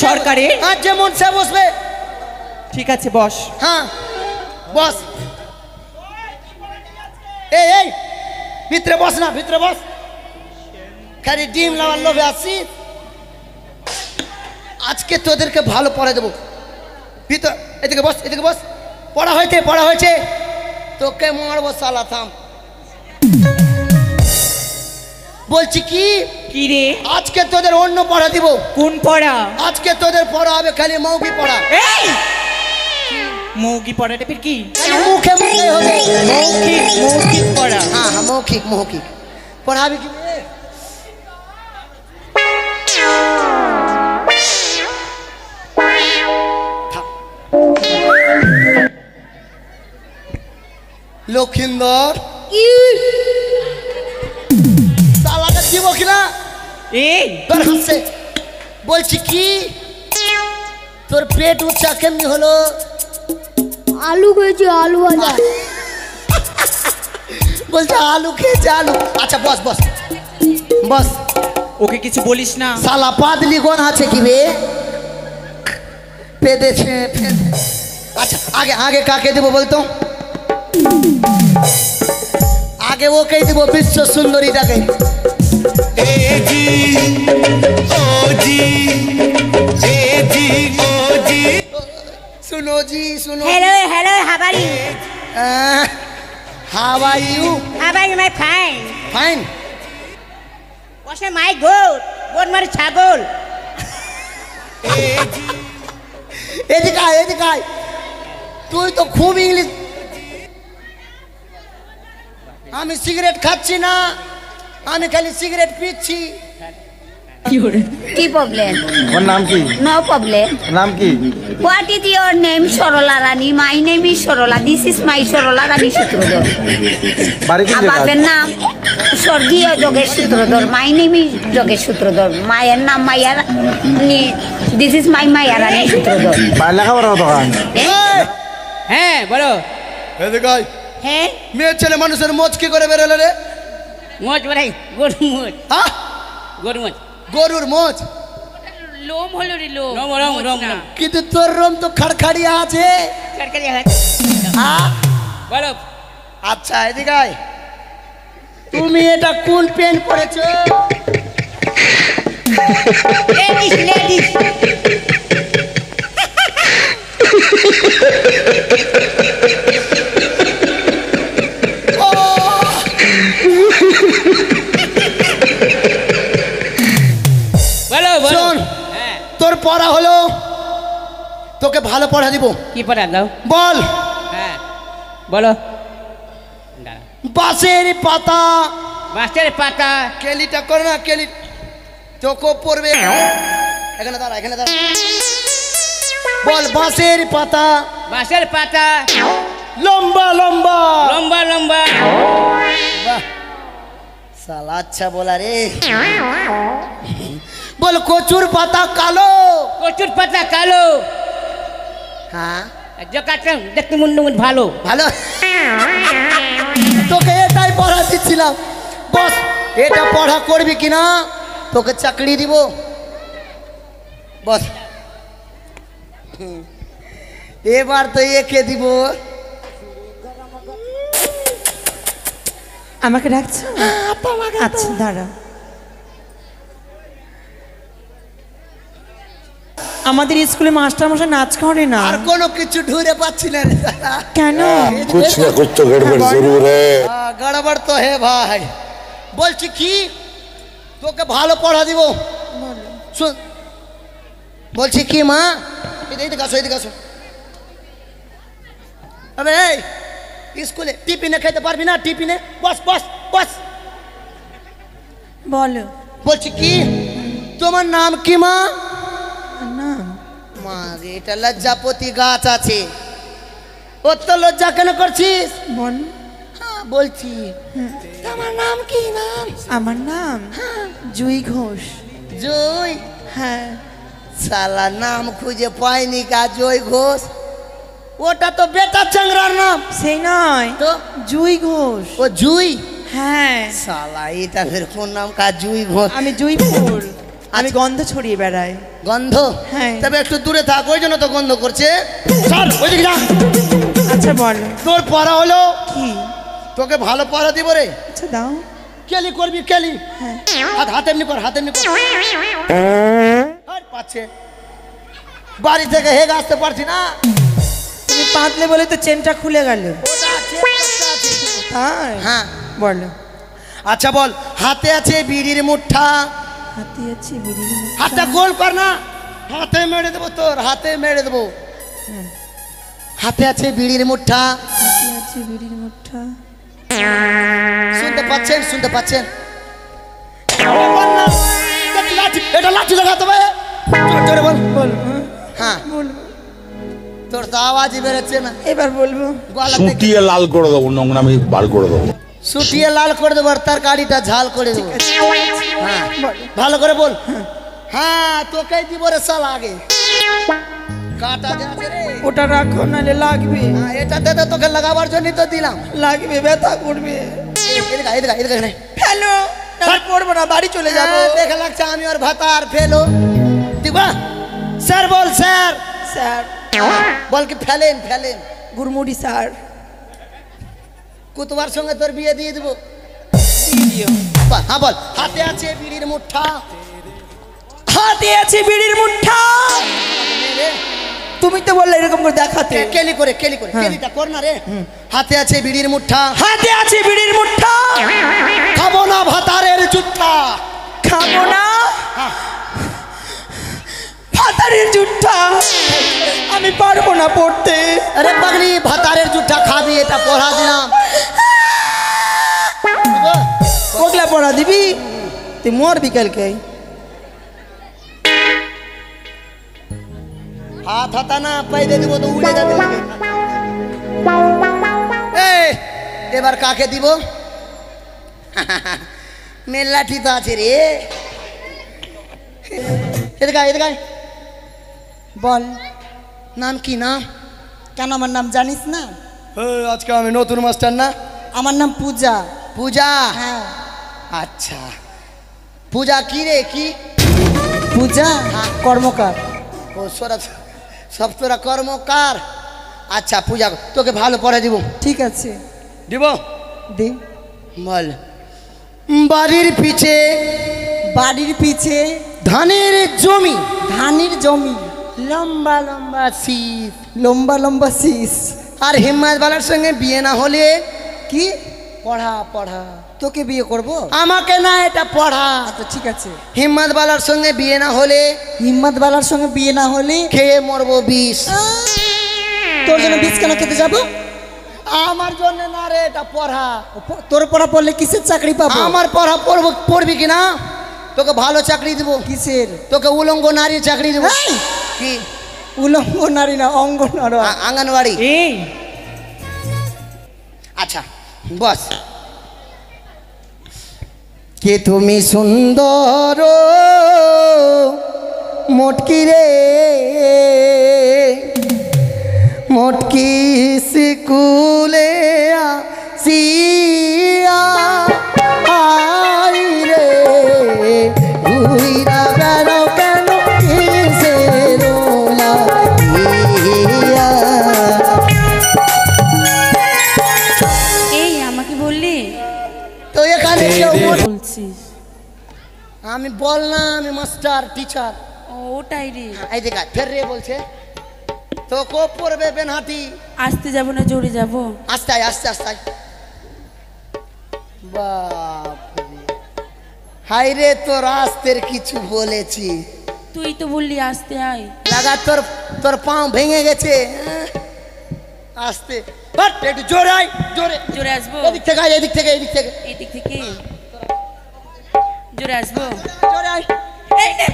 Speaker 3: সরকারি?
Speaker 1: আর যেমন সে বসবে।
Speaker 3: ঠিক আছে বস।
Speaker 1: হ্যাঁ বস। এই এই ভিতরে বস না, ভিতরে বস। খালি ডিম লাগার লোভে আসছি। আজকে তোদেরকে ভালো পড়া দেবো। ভিতর এদিকে বস, এদিকে বস। পড়া হয়েছে। তোকে মারবো শালা, থাম। বলছি কি
Speaker 3: কি রে?
Speaker 1: আজকে তোদের অন্য পড়া দিব।
Speaker 3: কোন পড়া?
Speaker 1: আজকে তোদের পড়া হবে খালি মৌখি পড়া।
Speaker 3: এই মৌখিক পড়াটা ফির কি?
Speaker 1: খালি মুখে মুখে হবে।
Speaker 3: মৌখিক পড়া।
Speaker 1: হ্যাঁ হ্যাঁ মৌখিক পড়াবি কি? লক্ষিন্দর তালাটা দিব কিনা?
Speaker 3: এই
Speaker 1: তোর হাসছে। বলছি কি তোর পেট উচ্চা কেমনি হলো?
Speaker 9: আলু খেয়েছি, আলু ভাজা।
Speaker 1: বলছে আলু খেয়েছে আলু। আচ্ছা বস বস বস।
Speaker 3: ওকে কিছু বলিস না।
Speaker 1: শালা পাদলি কোন আছে কি বে? পেদেছে। আচ্ছা আগে কাকে দেবো বলতো? আগে ওকেই দেবো, বিশ্ব সুন্দরীটাকে। सुनो जी सुनो।
Speaker 4: Hello, how are you?
Speaker 1: How are you?
Speaker 4: How are you, my fine?
Speaker 1: Fine.
Speaker 4: What's my goat? Goat my ছাগল।
Speaker 1: এদিকে আয়। তুই তো খুব ইংলিশ। আমি সিগারেট খাচ্ছি না, আমি খালি সিগারেট পিচ্ছি।
Speaker 9: কি প্রবলেম?
Speaker 7: ওর নাম কি?
Speaker 9: No problem.
Speaker 7: নাম কি?
Speaker 9: What is your name? Sarala Rani. My name is Sarala. This is my Sarala Rani Sutradhar.
Speaker 7: বাড়ি কি?
Speaker 9: বাপের নাম স্বর্গীয় Jogesh Sutradhar. My name is Jogesh Sutradhar. মায়ের নাম মায়া রানী। দিস ইজ মাই মায়া রানী সূত্রধর।
Speaker 7: বাইরে লেখাপড়া দোকান।
Speaker 2: হ্যাঁ বলো।
Speaker 9: হ্যাঁ
Speaker 1: মেয়ে ছেলে মানুষের মোচ কি করে বেরোলে রে?
Speaker 4: মোচ বলাই গরু মোচ।
Speaker 1: হ্যাঁ
Speaker 4: গরু মোচ।
Speaker 1: গরুর মোচ।
Speaker 8: লোম হলো রে লোম।
Speaker 2: রম রম রম রম।
Speaker 1: কিন্তু তোর রম তো খাড়খাড়িয়া আছে।
Speaker 4: কারকারি হয়।
Speaker 1: হ্যাঁ
Speaker 2: বলো।
Speaker 1: আচ্ছা এদিকে আয়। তুমি এটা কোন পেন পরেছো?
Speaker 4: Ladies ladies.
Speaker 2: বলো বলো।
Speaker 1: শোন
Speaker 2: হ্যাঁ
Speaker 1: তোর পড়া হলো, তোকে ভালো পড়া দিব।
Speaker 2: কি পড়া দাও?
Speaker 1: বল।
Speaker 2: হ্যাঁ বলো। দাঁড়া।
Speaker 1: বাঁশের পাতা।
Speaker 2: বাঁশের পাতা।
Speaker 1: কেলিটা কর না, কেলি তোকে পড়বে। এখানে দাঁড়া, এখানে দাঁড়া। বল বাঁশের পাতা।
Speaker 2: বাঁশের পাতা।
Speaker 1: লম্বা লম্বা।
Speaker 2: লম্বা লম্বা।
Speaker 1: বাহ সালা আচ্ছা বলা রে। বল কচুর পাতা কালো।
Speaker 2: কচুর পাতা কালো।
Speaker 1: হ্যাঁ
Speaker 2: জকাটা দেখতে মুন্ডু ভালো।
Speaker 1: ভালো। তোকে এটাই পড়া দিচ্ছিলাম। বস এটা পড়া করবি কিনা তোকে চাকরি দিব। বস এবার তো একে দিব।
Speaker 3: আমাকে ডাকছো? আচ্ছা দাঁড়া। আমাদের স্কুলে মাস্টার মশাই নাচ করে না।
Speaker 1: আর কোনো কিছু ঢুরে পাচ্ছি না রে দাদা।
Speaker 3: কেন?
Speaker 5: कुछ न कुछ तो गड़बड़ जरूर है।
Speaker 1: গড়বড় তো হে ভাই। বলছি কি তোকে ভালো পড়া দিব। শুন বলছি কি মা, এদিকে আসো, এদিকে আসো। আবে এই স্কুলে টিফিনে খেতে পারবি না? টিফিনে বস বস বস।
Speaker 3: বলো।
Speaker 1: বলছি কি তোমার নাম কি মা?
Speaker 3: নাম?
Speaker 1: মা রে এটা লজ্জাপতি গাছ আছে। ও তো লজ্জা কেন করছিস?
Speaker 3: বল।
Speaker 1: হ্যাঁ বলছি তোমার নাম কি? নাম
Speaker 3: আমার নাম জুই ঘোষ।
Speaker 1: জয়।
Speaker 3: হ্যাঁ।
Speaker 1: সালা নাম খুঁজে পাইনি কা জয় ঘোষ। ওটা তো বেটা চাংরার নাম।
Speaker 3: সেই নয়
Speaker 1: তো
Speaker 3: জুই ঘোষ।
Speaker 1: ও জুই।
Speaker 3: হ্যাঁ
Speaker 1: সালা এটা ফের কোন নাম কা জুই ঘোষ?
Speaker 3: আমি জুই ফুল। আমি গন্ধ ছড়িয়ে বেড়াই।
Speaker 1: গন্ধ?
Speaker 3: হ্যাঁ।
Speaker 1: তবে একটু দূরে থাক, ওই জন্য তো গন্ধ করছে। স্যার ওইদিকে যা।
Speaker 3: আচ্ছা বলো।
Speaker 1: তোর পড়া হলো
Speaker 3: কি?
Speaker 1: তোকে ভালো পড়া দিব রে।
Speaker 3: আচ্ছা দাও।
Speaker 1: কেলি করবি কেলি।
Speaker 3: হ্যাঁ।
Speaker 1: হাত এমনি কর, হাত এমনি কর। আর পাচ্ছে বাড়ি থেকে হেগ আসতে পারছি না।
Speaker 3: তুমি পাতলে বলে তো চেনটা খুলে গেল।
Speaker 1: ওটা আছে, ওটা আছে।
Speaker 3: তাই?
Speaker 1: হ্যাঁ
Speaker 3: বলো।
Speaker 1: আচ্ছা বল হাতে আছে বিড়ির মুঠা।
Speaker 3: হাতে আছে বিড়ির মুঠা।
Speaker 1: হাতটা গোল কর না, হাতে মেরে দেবো, তোর হাতে মেরে দেবো। হাতে আছে বিড়ির মুঠা।
Speaker 3: হাতে আছে বিড়ির মুঠা।
Speaker 1: শুনতে পাচ্ছেন? শুনতে পাচ্ছেন? এটা লাঠি লাগাতে হবে। জোরে বল।
Speaker 3: বল।
Speaker 1: হ্যাঁ
Speaker 3: বলবো।
Speaker 1: তোর তো আওয়াজই বেরোচ্ছে না।
Speaker 3: এবার বলবো।
Speaker 1: গলা থেকে
Speaker 6: সুটিয়ে লাল করে দেবো, নোংরামি বার করে দেবো।
Speaker 1: শুটিয়ে লাল করে দেবো আর তার গাড়িটা ঝাল করে দেবো। হ্যাঁ ভালো করে বল। হ্যাঁ তোকে দিব রে সাল আগে। কাটা যে আছে রে
Speaker 3: ওটা রাখো নাহলে লাগবে।
Speaker 1: হ্যাঁ, এটাতে তো তোকে লাগাবার জন্যই তো দিলাম।
Speaker 3: লাগবে, ব্যথা করবে।
Speaker 1: এদিকে আয়, এদিকে আয়, এদিকে আয়।
Speaker 3: হ্যালো না পড়বো না, বাড়ি চলে যাবো।
Speaker 1: হ্যাঁ, দেখে লাগছে আমি আর ভাতার ফেলো দিবা। স্যার বল স্যার।
Speaker 3: স্যার
Speaker 1: বল কি ফেলেন ফেলেন।
Speaker 3: গুরমুড়ি স্যার।
Speaker 1: কুতুবার সঙ্গে তোর বিয়ে দিয়ে দিব। হ্যাঁ বল হাতে আছে বিড়ির মুঠা।
Speaker 3: হাতে আছে বিড়ির মুঠা। তুমি তো বললে এরকম করে দেখাতে।
Speaker 1: কেলি করে কেলি করে কেলিটা কর না রে। হাতে আছে বিড়ির মুঠা।
Speaker 3: হাতে আছে বিড়ির মুঠা।
Speaker 1: খাবো না ভাতারের জুঠা।
Speaker 3: খাবো না ভাতারের জুঠা। আমি পারবো না পড়তে।
Speaker 1: আরে পাগলি ভাতারের জুঠা খাবি, এটা পড়া দিলাম।
Speaker 3: ওগলা পড়া দিবি? তুই মর বিকালকে।
Speaker 1: হাত হাতা না পাইলে দিব তো উড়ে যাবে। এই এবার কাকে দিব? মেল্লাঠি তো আছে রে। এদিকে এদিকে
Speaker 3: বল
Speaker 1: নাম কি নাম?
Speaker 3: কেন আমার নাম জানিস না?
Speaker 1: আজকে আমি নতুন মাস্টার না।
Speaker 3: আমার নাম পূজা।
Speaker 1: পূজা?
Speaker 3: হ্যাঁ।
Speaker 1: আচ্ছা পূজা কি রে কি?
Speaker 3: পূজা কর্মকার।
Speaker 1: ও সোরা সব তোরা কর্মকার। আচ্ছা পূজা তোকে ভালো পড়ে দিব।
Speaker 3: ঠিক আছে
Speaker 1: দিব।
Speaker 3: দে।
Speaker 1: বল বাড়ির পিছে
Speaker 3: বাড়ির পিছে
Speaker 1: ধানের জমি।
Speaker 3: ধানের জমি।
Speaker 1: লম্বা লম্বা শীত।
Speaker 3: লম্বা লম্বা শীষ।
Speaker 1: আর হিম্মত বালার সঙ্গে বিয়ে না হলে
Speaker 3: কি?
Speaker 1: পড়া পড়া।
Speaker 3: তোকে বিয়ে করব?
Speaker 1: আমাকে না, এটা পড়া।
Speaker 3: আচ্ছা ঠিক আছে।
Speaker 1: হিম্মত বালার সঙ্গে বিয়ে না হলে
Speaker 3: হিম্মত বালার সঙ্গে বিয়ে না হলে
Speaker 1: খেয়ে মরবো বিষ।
Speaker 3: তোর জন্য বীজ কেন খেতে যাব?
Speaker 1: আমার জন্য না রে, এটা পড়া।
Speaker 3: তোর পড়া পড়লে কিসের চাকরি পাবো?
Speaker 1: আমার পড়া পড়বি কিনা তোকে ভালো চাকরি দিব।
Speaker 3: কিসের?
Speaker 1: তোকে উলঙ্গ নারী চাকরি দিব। কি?
Speaker 3: উলঙ্গ নারী না, অঙ্গ নারী।
Speaker 1: আঙ্গনবাড়ি। আচ্ছা বস। কে তুমি সুন্দর মোটকি রে, মোটকি স্কুলে আসিয়া আই রে, ঘুইরা বেড়াও কেন কিসের লাগিয়া।
Speaker 8: এই আমাকে বললি?
Speaker 1: তো এখানে কেউ
Speaker 8: বলছিস?
Speaker 1: আমি বল না, আমি মাস্টার টিচার।
Speaker 8: ওটাই রে।
Speaker 1: এই দেখা ফের রে বলছে তো কো পড়বে বেনহাটি।
Speaker 8: আসতে যাব না জোরে যাব?
Speaker 1: আস্তে আয় আস্তে আস্তে আয়। বাপ হাই রে, তোর আস্তের কিছু বলেছি?
Speaker 8: তুই তো বললি আসতে আয়।
Speaker 1: লাগা তোর তোর পাও ভেঙে গেছে। আস্তে বাট একটু জোরে আয়, জোরে।
Speaker 8: জোরে আসবো?
Speaker 1: এদিক থেকে আয়, এদিক থেকে এদিক থেকে
Speaker 8: এই দিক থেকে জোরে আসবো?
Speaker 1: জোরে আয়।
Speaker 8: এই নে।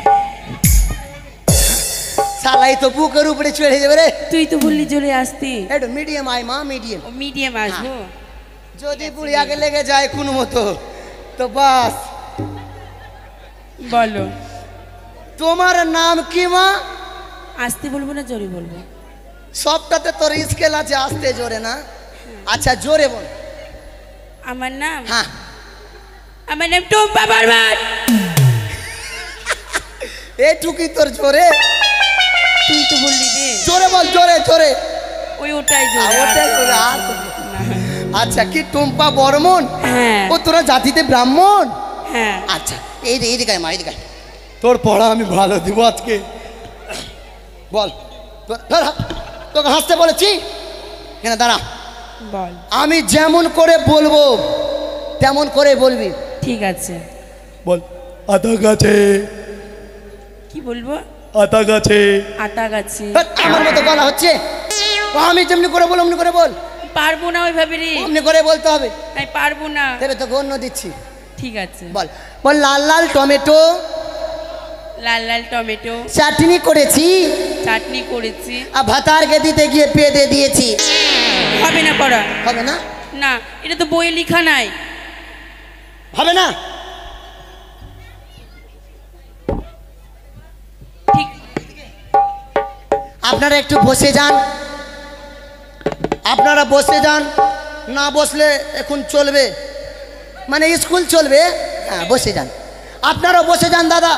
Speaker 1: শালাই তো বুকের উপরে চড়ে যাবে রে।
Speaker 8: তুই তো বললি জোরে আসতে।
Speaker 1: একটু মিডিয়াম আয় মা, মিডিয়াম।
Speaker 8: মিডিয়াম আসবো?
Speaker 1: যদি পুরি আগে লেগে যায় কোনো মতো তো বাস।
Speaker 8: বলো
Speaker 1: তোমার নাম কি মা?
Speaker 8: আসতে বলবো না জোরে বলবো?
Speaker 1: সবটাতে তোর স্কেল আছে, আস্তে জোরে না। আচ্ছা জোরে বল।
Speaker 8: আমার নাম?
Speaker 1: হ্যাঁ।
Speaker 8: আমার নাম টুম্পা বর্মন।
Speaker 1: এইটুকুই তোর জোরে?
Speaker 8: তুই তো বললি রে
Speaker 1: জোরে বল, জোরে জোরে।
Speaker 8: ওটাই জোরে।
Speaker 1: ওটাই জোরে। আর আচ্ছা কি টুম্পা বর্মন?
Speaker 8: হ্যাঁ।
Speaker 1: ও তোরা জাতিতে ব্রাহ্মণ?
Speaker 8: হ্যাঁ।
Speaker 1: আচ্ছা এই দিকে মা, এই দিকে। তোর পড়া আমি ভালো দিব আজকে। বল তোকে হাসতে বলেছি কেন? দাঁড়া।
Speaker 8: বল।
Speaker 1: আমি যেমন করে বলবো তেমন করে বলবি।
Speaker 8: ঠিক আছে।
Speaker 1: বল আতা গাছে।
Speaker 8: কি বলবো?
Speaker 1: আতা গাছে।
Speaker 8: আতা গাছে।
Speaker 1: আমার মতো বলা হচ্ছে? আমি যেমনি করে বল অমনি করে বল।
Speaker 8: পারবো না ওইভাবে রে।
Speaker 1: অমনি করে বলতে হবে।
Speaker 8: আমি পারবো না।
Speaker 1: তবে তোকে অন্য দিচ্ছি।
Speaker 8: ঠিক আছে।
Speaker 1: বল বল লাল লাল টমেটো।
Speaker 8: লাল লাল টমেটো।
Speaker 1: চাটনি করেছি।
Speaker 8: চাটনি করেছি।
Speaker 1: আর ভাতারকে দিতে গিয়ে পেদে দিয়েছি।
Speaker 8: হবে না পড়া?
Speaker 1: হবে না?
Speaker 8: না, এটা তো বইয়ে লেখা নাই।
Speaker 1: হবে না?
Speaker 8: ঠিক।
Speaker 1: আপনারা একটু বসে যান, আপনারা বসে যান। না বসলে এখন চলবে, মানে স্কুল চলবে। হ্যাঁ বসে যান, আপনারা বসে যান। দাদা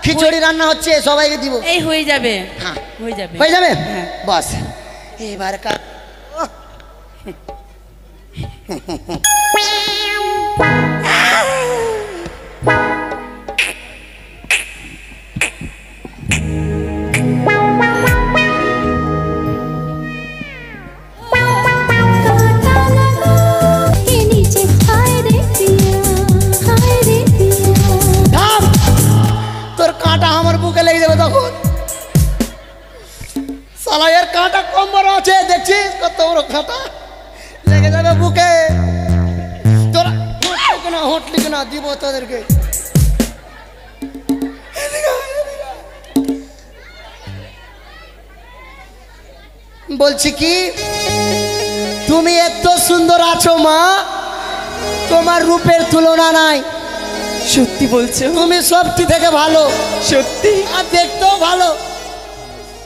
Speaker 1: খিচুড়ি রান্না হচ্ছে, সবাইকে দিব।
Speaker 8: এই হয়ে যাবে।
Speaker 1: হ্যাঁ
Speaker 8: হয়ে যাবে।
Speaker 1: হয়ে যাবে।
Speaker 8: হ্যাঁ।
Speaker 1: বাস এবার তোর কাঁটা আমার বুকে লেগে যাবে তখন। সালাইয়ের কাঁটা কম বড় আছে, দেখছিস কত বড় কাঁটা লেগে যাবে বুকে। তোরা হোটলি কেনা দিব তোদেরকে। বলছি কি তুমি এত সুন্দর আছো মা, তোমার রূপের তুলনা নাই।
Speaker 3: সত্যি বলছো?
Speaker 1: তুমি সবটি থেকে ভালো,
Speaker 3: সত্যি?
Speaker 1: আর দেখতেও ভালো।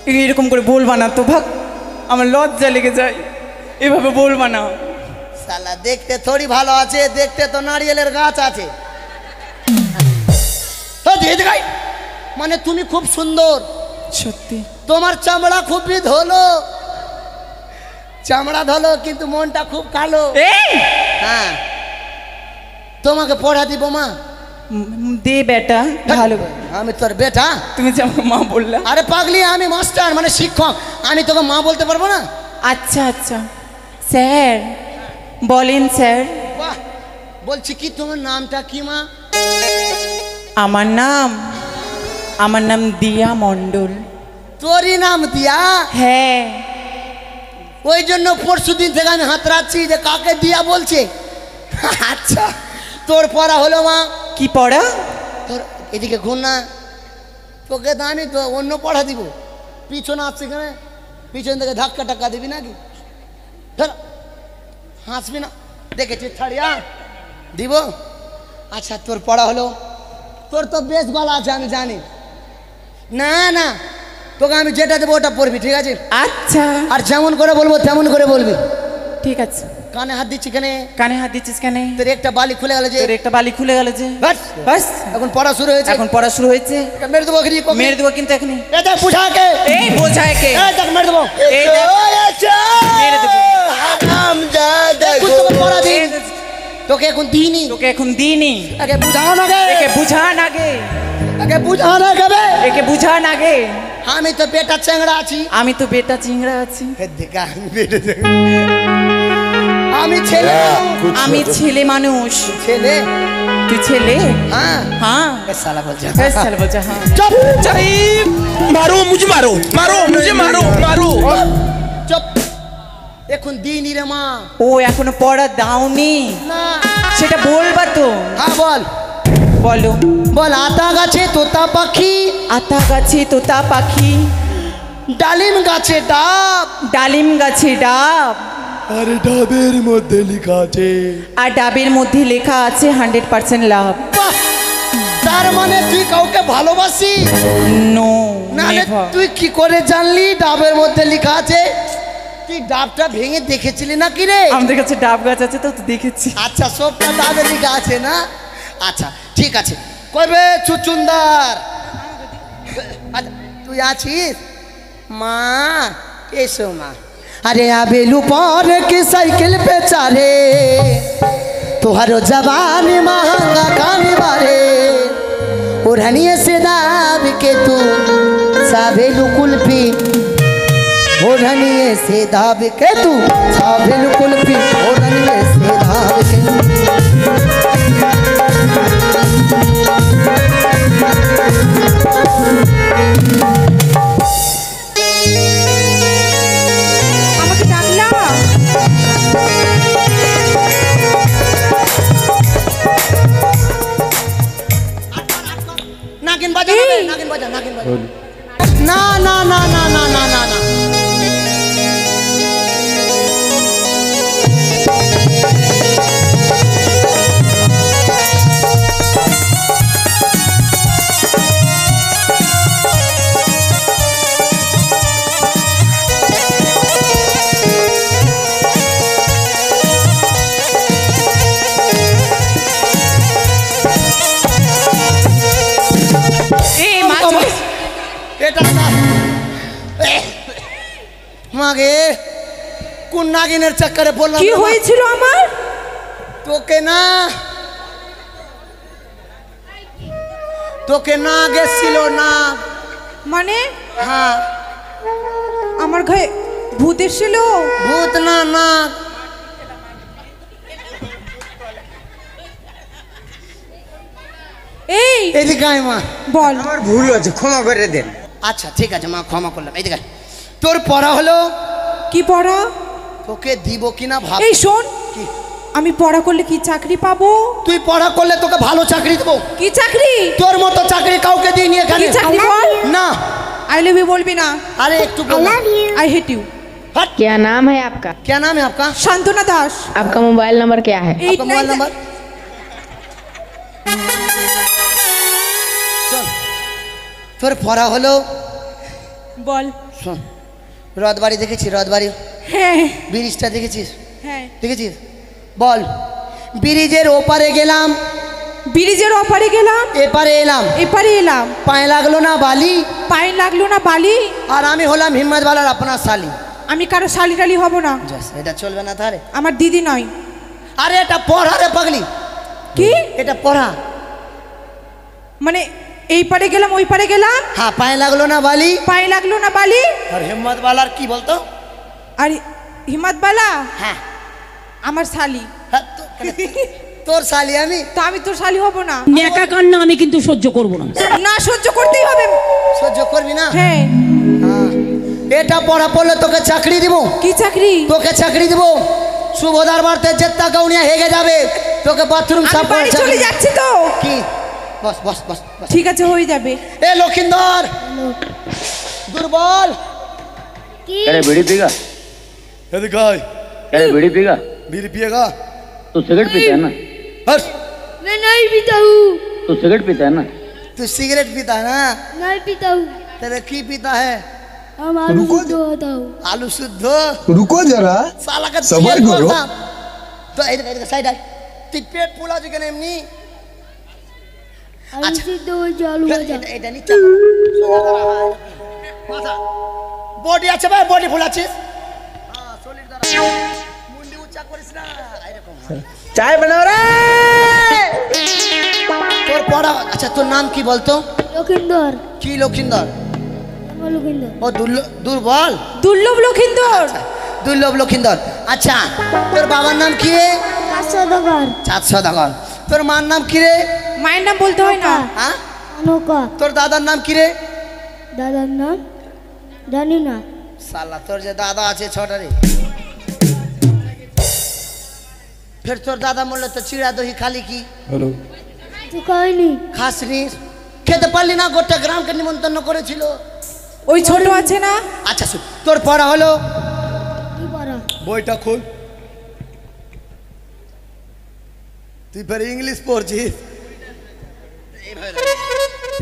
Speaker 3: এরকম করে বলবা না তো, ভাগ, আমার লজ্জা লেগে যায়। এভাবে বলবা না।
Speaker 1: শালা দেখতে থোড়ি ভালো আছে, দেখতে তো নারিয়েলের গাছ আছে। মানে তুমি খুব সুন্দর।
Speaker 3: সত্যি?
Speaker 1: তোমার চামড়া খুবই ধলো, চামড়া ধলো কিন্তু মনটা খুব কালো। হ্যাঁ, তোমাকে পড়া দিব মা।
Speaker 3: দে বেটা, ভালো।
Speaker 1: আমি তোর বেটা?
Speaker 3: তুমি যে আমাকে মা বললা।
Speaker 1: আরে পাগলি, আমি মাস্টার মানে শিক্ষক, আমি তোকে মা বলতে পারবো না?
Speaker 3: আচ্ছা আচ্ছা স্যার বলেন স্যার।
Speaker 1: বাহ, বলছি কি তোমার নামটা কি মা?
Speaker 3: আমার নাম দিয়া মণ্ডল।
Speaker 1: তোরই নাম দিয়া?
Speaker 3: হ্যাঁ।
Speaker 1: ওই জন্য পরশু দিন থেকে আমি হাতড়াচ্ছি যে কাকে দিয়া বলছে। আচ্ছা, তোর পড়া হলো মা? কি পড়া? তোর এদিকে ঘুর না, তোকে তো আমি তো অন্য পড়া দিব। পিছনে আসছে কেন? পিছন থেকে ধাক্কা টাক্কা দিবি নাকি? ধর, হাসবি না, দেখেছি ছাড়িয়া দিব। আচ্ছা, তোর পড়া হলো? তোর তো বেশ গলা আছে আমি জানি। না না, তোকে আমি যেটা দেবো ওটা পড়বি, ঠিক আছে?
Speaker 3: আচ্ছা।
Speaker 1: আর যেমন করে বলবো তেমন করে বলবি,
Speaker 3: ঠিক আছে?
Speaker 1: কানে হাত দিচ্ছি কেন?
Speaker 3: কানে হাত দিচ্ছিস কেন?
Speaker 1: তোর একটা বালি খুলে গেল যে।
Speaker 3: তোর একটা বালি খুলে গেল যে।
Speaker 1: বাস
Speaker 3: বাস,
Speaker 1: এখন পড়া শুরু হয়েছে।
Speaker 3: এখন পড়া শুরু হয়েছে।
Speaker 1: মেরে দেবো,
Speaker 3: মেরে দেবো কিন্তু এখনই।
Speaker 1: এই দেখ বুঝাকে,
Speaker 3: এই বোঝায় কে?
Speaker 1: এই দেখ মেরে দেবো,
Speaker 3: এই দেখ মেরে দেবো।
Speaker 1: তোকে পড়া দিই, তোকে এখন দিইনি।
Speaker 3: তোকে এখন দিইনি।
Speaker 1: আগে বুঝান আগে,
Speaker 3: একে বুঝান আগে,
Speaker 1: আগে বুঝান আগে,
Speaker 3: একে বুঝান আগে।
Speaker 1: আমি তো বেটা চেংড়া আছি।
Speaker 3: আমি তো বেটা চিংড়া আছি।
Speaker 1: আমি ছেলে,
Speaker 3: আমি ছেলে মানুষ।
Speaker 1: ছেলে?
Speaker 3: তুই ছেলে?
Speaker 1: হ্যাঁ
Speaker 3: हाँ
Speaker 1: साला बोल जा,
Speaker 3: साला बोल जा। हाँ
Speaker 1: चुप
Speaker 7: मारो मुझे, मारो मारो मुझे, मारो मारो।
Speaker 1: চুপ। এখন দিইনি রে মা।
Speaker 3: ও এখনো পড়া দাওনি?
Speaker 1: না।
Speaker 3: সেটা বলবা তো।
Speaker 1: হ্যাঁ বল।
Speaker 3: বলো।
Speaker 1: বল, আতা গাছে তোতা পাখি,
Speaker 3: আতা গাছে তোতা পাখি,
Speaker 1: ডালিম গাছে ডাব,
Speaker 3: ডালিম গাছে ডাব,
Speaker 1: আর ডাবের মধ্যে লেখা আছে,
Speaker 3: আর ডাবের মধ্যে লেখা আছে 100% লাভ।
Speaker 1: বাহ! তার মানে তুই কাউকে ভালোবাসি?
Speaker 3: নো।
Speaker 1: না রে, তুই কি করে জানলি ডাবের মধ্যে লেখা আছে? তুই ডাবটা ভেঙে দেখেছিলি নাকি রে?
Speaker 3: আমাদের কাছে ডাব গাছ আছে তো দেখেছি।
Speaker 1: আচ্ছা, সবটা ডাবে লেখা আছে না? আচ্ছা ঠিক আছে। কইবে চুচুন্দার, আচ্ছা তুই আছিস? মা এসো মা। अरे आबेलू पर की साइकिल पे चारे, तुहारो जवान महंगा काने बारे, ओढ़निए से दाब के तू साबेलू कुल्फी, ओढ़निए से दाब के तू साबेलू कुल्फी, ओढ़निए से दाब के। नागिन बजा, नागिन बजा, नागिन बजा। ना ना ना ना ना ना ना ना। মাগে কোন নাগিনের চক্করে বললাম?
Speaker 3: কি হয়েছিল আমার?
Speaker 1: তোকে না, তোকে না গেছিল না
Speaker 3: মানে?
Speaker 1: হ্যাঁ,
Speaker 3: আমার ঘরে ভূত এসেছিল।
Speaker 1: ভূত না, না
Speaker 3: এই
Speaker 1: এদিকে আয় মা।
Speaker 3: বল।
Speaker 2: আমার ভুল হয়েছে, ক্ষমা করে দেন।
Speaker 1: আচ্ছা ঠিক আছে মা, ক্ষমা করলাম। এদিকে আয়। তোর পড়া হলো?
Speaker 3: কি পড়া?
Speaker 1: তোকে দিব কিনা ভাব।
Speaker 3: এই শোন, আমি পড়া করলে কি চাকরি পাবো?
Speaker 1: তুই পড়া করলে তোকে ভালো চাকরি দেবো।
Speaker 3: কি চাকরি?
Speaker 1: তোর মতো চাকরি কাউকে দিইনি এখানে।
Speaker 3: কি চাকরি বল?
Speaker 1: না।
Speaker 3: আই লাভ ইউ বলবি না?
Speaker 1: আরে একটু বল।
Speaker 3: I hate you.
Speaker 10: क्या नाम है आपका?
Speaker 1: क्या नाम है आपका?
Speaker 3: শান্তনা দাস।
Speaker 10: आपका मोबाइल नंबर क्या है?
Speaker 1: आपका मोबाइल नंबर? চল তোর পড়া হলো
Speaker 3: বল।
Speaker 1: শোন, রথবাড়ি দেখেছিস? রথবাড়ি
Speaker 3: হ্যাঁ
Speaker 1: ব্রিজটা দেখেছিস?
Speaker 3: হ্যাঁ
Speaker 1: দেখেছিস? বল। ব্রিজের ওপারে গেলাম,
Speaker 3: ব্রিজের ওপারে গেলাম,
Speaker 1: এপারে এলাম,
Speaker 3: এপারে এলাম,
Speaker 1: পায়ে লাগলো না বালি,
Speaker 3: পায়ে লাগলো না বালি,
Speaker 1: আর আমি হলাম হিম্মতওয়ালার আপনার শালি।
Speaker 3: আমি কারো শালি টালি হব না।
Speaker 1: এটা চলবে না তাহলে?
Speaker 3: আমার দিদি নয়।
Speaker 1: আরে এটা পড়া রে পাগলি।
Speaker 3: কি?
Speaker 1: এটা পড়া
Speaker 3: মানে এই পারে গেলাম ওই পারে গেলাম,
Speaker 1: হ্যাঁ, পায়ে লাগলো না বালি,
Speaker 3: পায়ে লাগলো না বালি,
Speaker 1: আর হিম্মতওয়ালার কি বলতো?
Speaker 3: আর হিম্মত বালা
Speaker 1: হ্যাঁ
Speaker 3: আমার শালি।
Speaker 1: হ্যাঁ, তোর শালি আমি,
Speaker 3: তো আমি তোর শালি হব না।
Speaker 4: নেকা কান্না আমি কিন্তু সহ্য করব না।
Speaker 3: না সহ্য করতেই হবে।
Speaker 1: সহ্য করবি না?
Speaker 3: হ্যাঁ।
Speaker 1: হ্যাঁ, এটা পড়া পড়লে তোকে চাকরি দিব।
Speaker 3: কি চাকরি?
Speaker 1: তোকে চাকরি দিব, সুভদার বাড়তে যেটা কাউনিয়া হেগে যাবে, তোকে বাথরুম সাফ
Speaker 3: বাড়ি
Speaker 1: করে
Speaker 3: চলে যাচ্ছি তো।
Speaker 1: কি? বস বস বস বস।
Speaker 3: ঠিক আছে হয়ে যাবে।
Speaker 1: এ লক্ষিন্দর দুর্বল,
Speaker 11: अरे बीड़ी पीगा?
Speaker 1: এদিকে আয়।
Speaker 11: अरे बीड़ी पीगा?
Speaker 1: बीड़ी पिएगा?
Speaker 11: तू सिगरेट पीता है ना?
Speaker 1: हट।
Speaker 10: मैं नहीं पीता हूँ।
Speaker 11: तू सिगरेट पीता है ना?
Speaker 1: तू सिगरेट पीता है ना?
Speaker 10: नहीं पीता हूँ।
Speaker 1: तेरे की पीता है?
Speaker 10: हम आलू शुद्ध होता हूँ।
Speaker 1: आलू शुद्ध?
Speaker 12: रुको जरा,
Speaker 1: साला का
Speaker 12: सबर
Speaker 1: तेल
Speaker 12: करो।
Speaker 1: बोलता। तो इधर साइड आय। তুই পেট ফুলা যে কেন এমনি?
Speaker 10: आलू शुद्ध हो जा, आलू हो जा।
Speaker 1: এটা নিচে মাথা বডি আছে ভাই, বডি ফুলাছিস? হ্যাঁ, শরীর দ্বারা মুন্ডি উঁচা করিস না এরকম।
Speaker 3: চায় বানাও রে।
Speaker 1: তোর পড়া আচ্ছা, তোর নাম কি বলতো?
Speaker 10: লক্ষিন্দর।
Speaker 1: কি লক্ষিন্দর?
Speaker 10: লক্ষিন্দর।
Speaker 1: ও দুর্বল,
Speaker 3: দুর্লভ লক্ষিন্দর।
Speaker 1: দুর্লভ লক্ষিন্দর। আচ্ছা, তোর বাবার নাম কি রে?
Speaker 10: সদাগর।
Speaker 1: চাঁদ সদাগর। তোর মার নাম কি রে?
Speaker 3: মায়ের নাম বলতে হয় না।
Speaker 1: হ্যাঁ,
Speaker 10: অনুকা।
Speaker 1: তোর দাদার নাম কি রে?
Speaker 10: দাদার নাম জানি না।
Speaker 1: সালা তোর যে দাদা আছে ছটা রে। ফের তোর দাদা বললো তো চিড়া দহি খালি কি?
Speaker 12: हेलो
Speaker 10: কিছু খাইনি।
Speaker 1: খাসনি? খেতে পারলি না? গোটা গ্রামকে নিমন্ত্রণ করেছিল।
Speaker 3: ওই ছোট আছে না?
Speaker 1: আচ্ছা শুন, তোর পড়া হলো?
Speaker 10: কি পড়া?
Speaker 1: বইটা খোল। তুই ফের ইংলিশ পড়ছিস?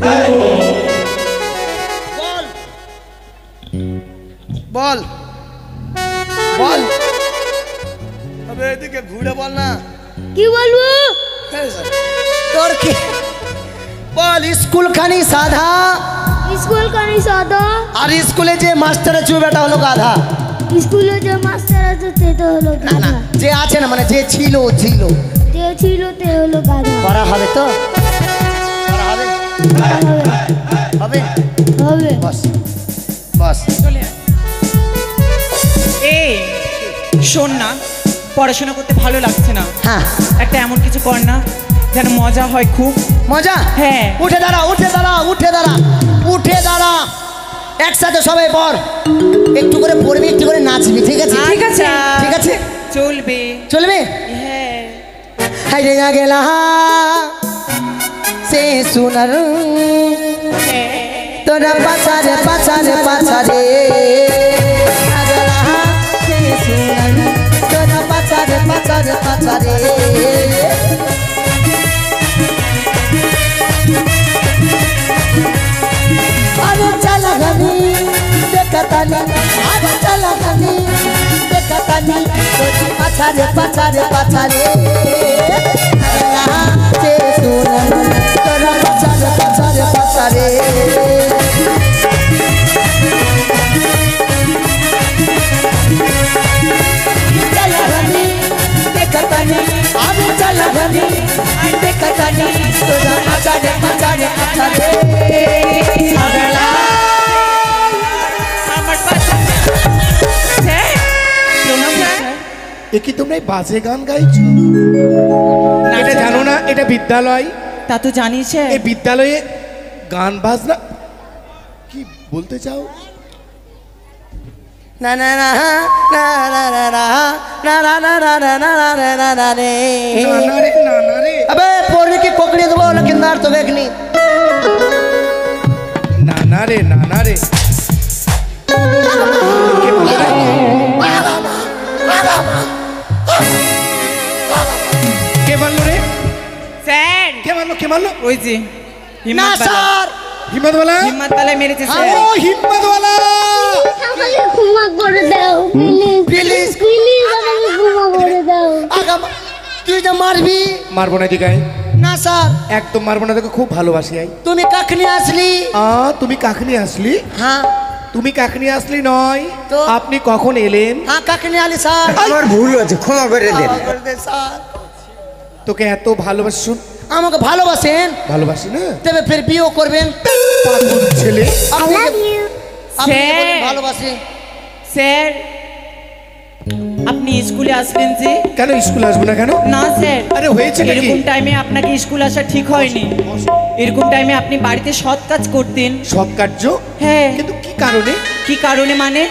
Speaker 1: বল বল বল। আবে এদিকে ঘুরে বল না।
Speaker 10: কি বলবো?
Speaker 1: তোর কি বল? স্কুল খানি সাধা,
Speaker 10: স্কুল কানি সাদা।
Speaker 1: আর স্কুলে যে মাস্টার আছে বেটা হলো গাধা।
Speaker 10: স্কুলে যে মাস্টার আছে সে তো হলো
Speaker 1: না না,
Speaker 10: গাধা।
Speaker 1: যে আছে না, মানে যে ছিল ছিল।
Speaker 10: যে ছিল তে হলো গাধা।
Speaker 1: পড়া হবে তো? পড়া হবে? হবে
Speaker 10: হবে।
Speaker 1: বস বস।
Speaker 3: চলে আয়। এই শোন না, পড়াশোনা করতে ভালো লাগছে না।
Speaker 1: হ্যাঁ,
Speaker 3: একটা এমন কিছু কর না যেন মজা হয় খুব।
Speaker 1: মজা?
Speaker 3: হ্যাঁ।
Speaker 1: উঠে দাঁড়া, উঠে দাঁড়া, উঠে দাঁড়া, উঠে দাঁড়া। একসাথে সবাই পড়। একটু করে পড়বি, একটু করে নাচবি, ঠিক আছে?
Speaker 3: ঠিক আছে।
Speaker 1: ঠিক আছে,
Speaker 3: চলবে।
Speaker 1: চলবে।
Speaker 3: হ্যাঁ।
Speaker 1: হাইরে না গেলা সে সুনার তোরা পাছারে পাছারে পাছারে আগলা সে সুনার তোরা পাছারে পাছারে পাছারে। আরে চালা গানি দেখতানি, আরে চালা গানি দেখতানি তোরা পাছারে পাছারে পাছারে আগলা সে সুনার তোরা পাছারে পাছারে পাছারে। আমি চালা গানি দেখতানি তোরা পাছারে পাছারে পাছারে আগলা
Speaker 3: আমার পাশে হ্যাঁ
Speaker 7: এ কি তোমরা এই বাজে গান গাইছো? এটা জানো না এটা বিদ্যালয়?
Speaker 3: তা তো জানিস।
Speaker 7: এই বিদ্যালয়ে গান বাজনা কি বলতে চাও?
Speaker 1: না না না না না না না না না না না না না না না না না রে।
Speaker 7: নানা রে নানা রে।
Speaker 1: अबे पोरी की पकड़ी दो लखनदार तो देखनी।
Speaker 7: নানা রে নানা রে। কে বলে রে?
Speaker 8: ওই যে
Speaker 1: না স্যার
Speaker 7: হিম্মতওয়ালা
Speaker 8: হিম্মতওয়ালা মেরেছে স্যার
Speaker 7: ও হিম্মতওয়ালা
Speaker 10: আমাকে ক্ষমা করে দাও প্লিজ প্লিজ আমাকে ক্ষমা করে দাও
Speaker 1: আগা তুই যে মারবি
Speaker 7: মারবো না দিগাই
Speaker 1: না স্যার
Speaker 7: একদম মারবো না, তোকে খুব ভালোবাসি আই।
Speaker 1: তুমি কাখনি আসলি
Speaker 7: তুমি কাকনি আসলি?
Speaker 1: হ্যাঁ
Speaker 7: তুমি কাকনি আসলি নয়
Speaker 1: তো?
Speaker 7: আপনি কখন এলেন?
Speaker 1: হ্যাঁ কাখনি আলি স্যার
Speaker 3: আমার ভুল হয়েছে, ক্ষমা করে দেন।
Speaker 1: ক্ষমা করে দে স্যার
Speaker 7: তোকে এত ভালোবাসি,
Speaker 1: আমাকে ভালোবাসেন
Speaker 7: ভালোবাসি না
Speaker 1: তবে ফের বিয়েও করবেন
Speaker 7: পাগল ছেলে।
Speaker 1: আপনি যে- আপনি যে
Speaker 8: স্যার।
Speaker 1: বলেন ভালোবাসি
Speaker 8: স্যার আপনি স্কুলে আসবেন যে?
Speaker 7: কেন স্কুলে আসবো না কেন?
Speaker 8: না স্যার,
Speaker 7: আরে হয়েছে নাকি?
Speaker 8: এরকম টাইমে আপনাকে স্কুল আসা ঠিক হয়নি। এরকম টাইমে আপনি বাড়িতে সৎ কাজ করতেন।
Speaker 7: সৎ কার্য?
Speaker 8: হ্যাঁ।
Speaker 7: কিন্তু কি কারণে?
Speaker 8: কি কারণে মানে?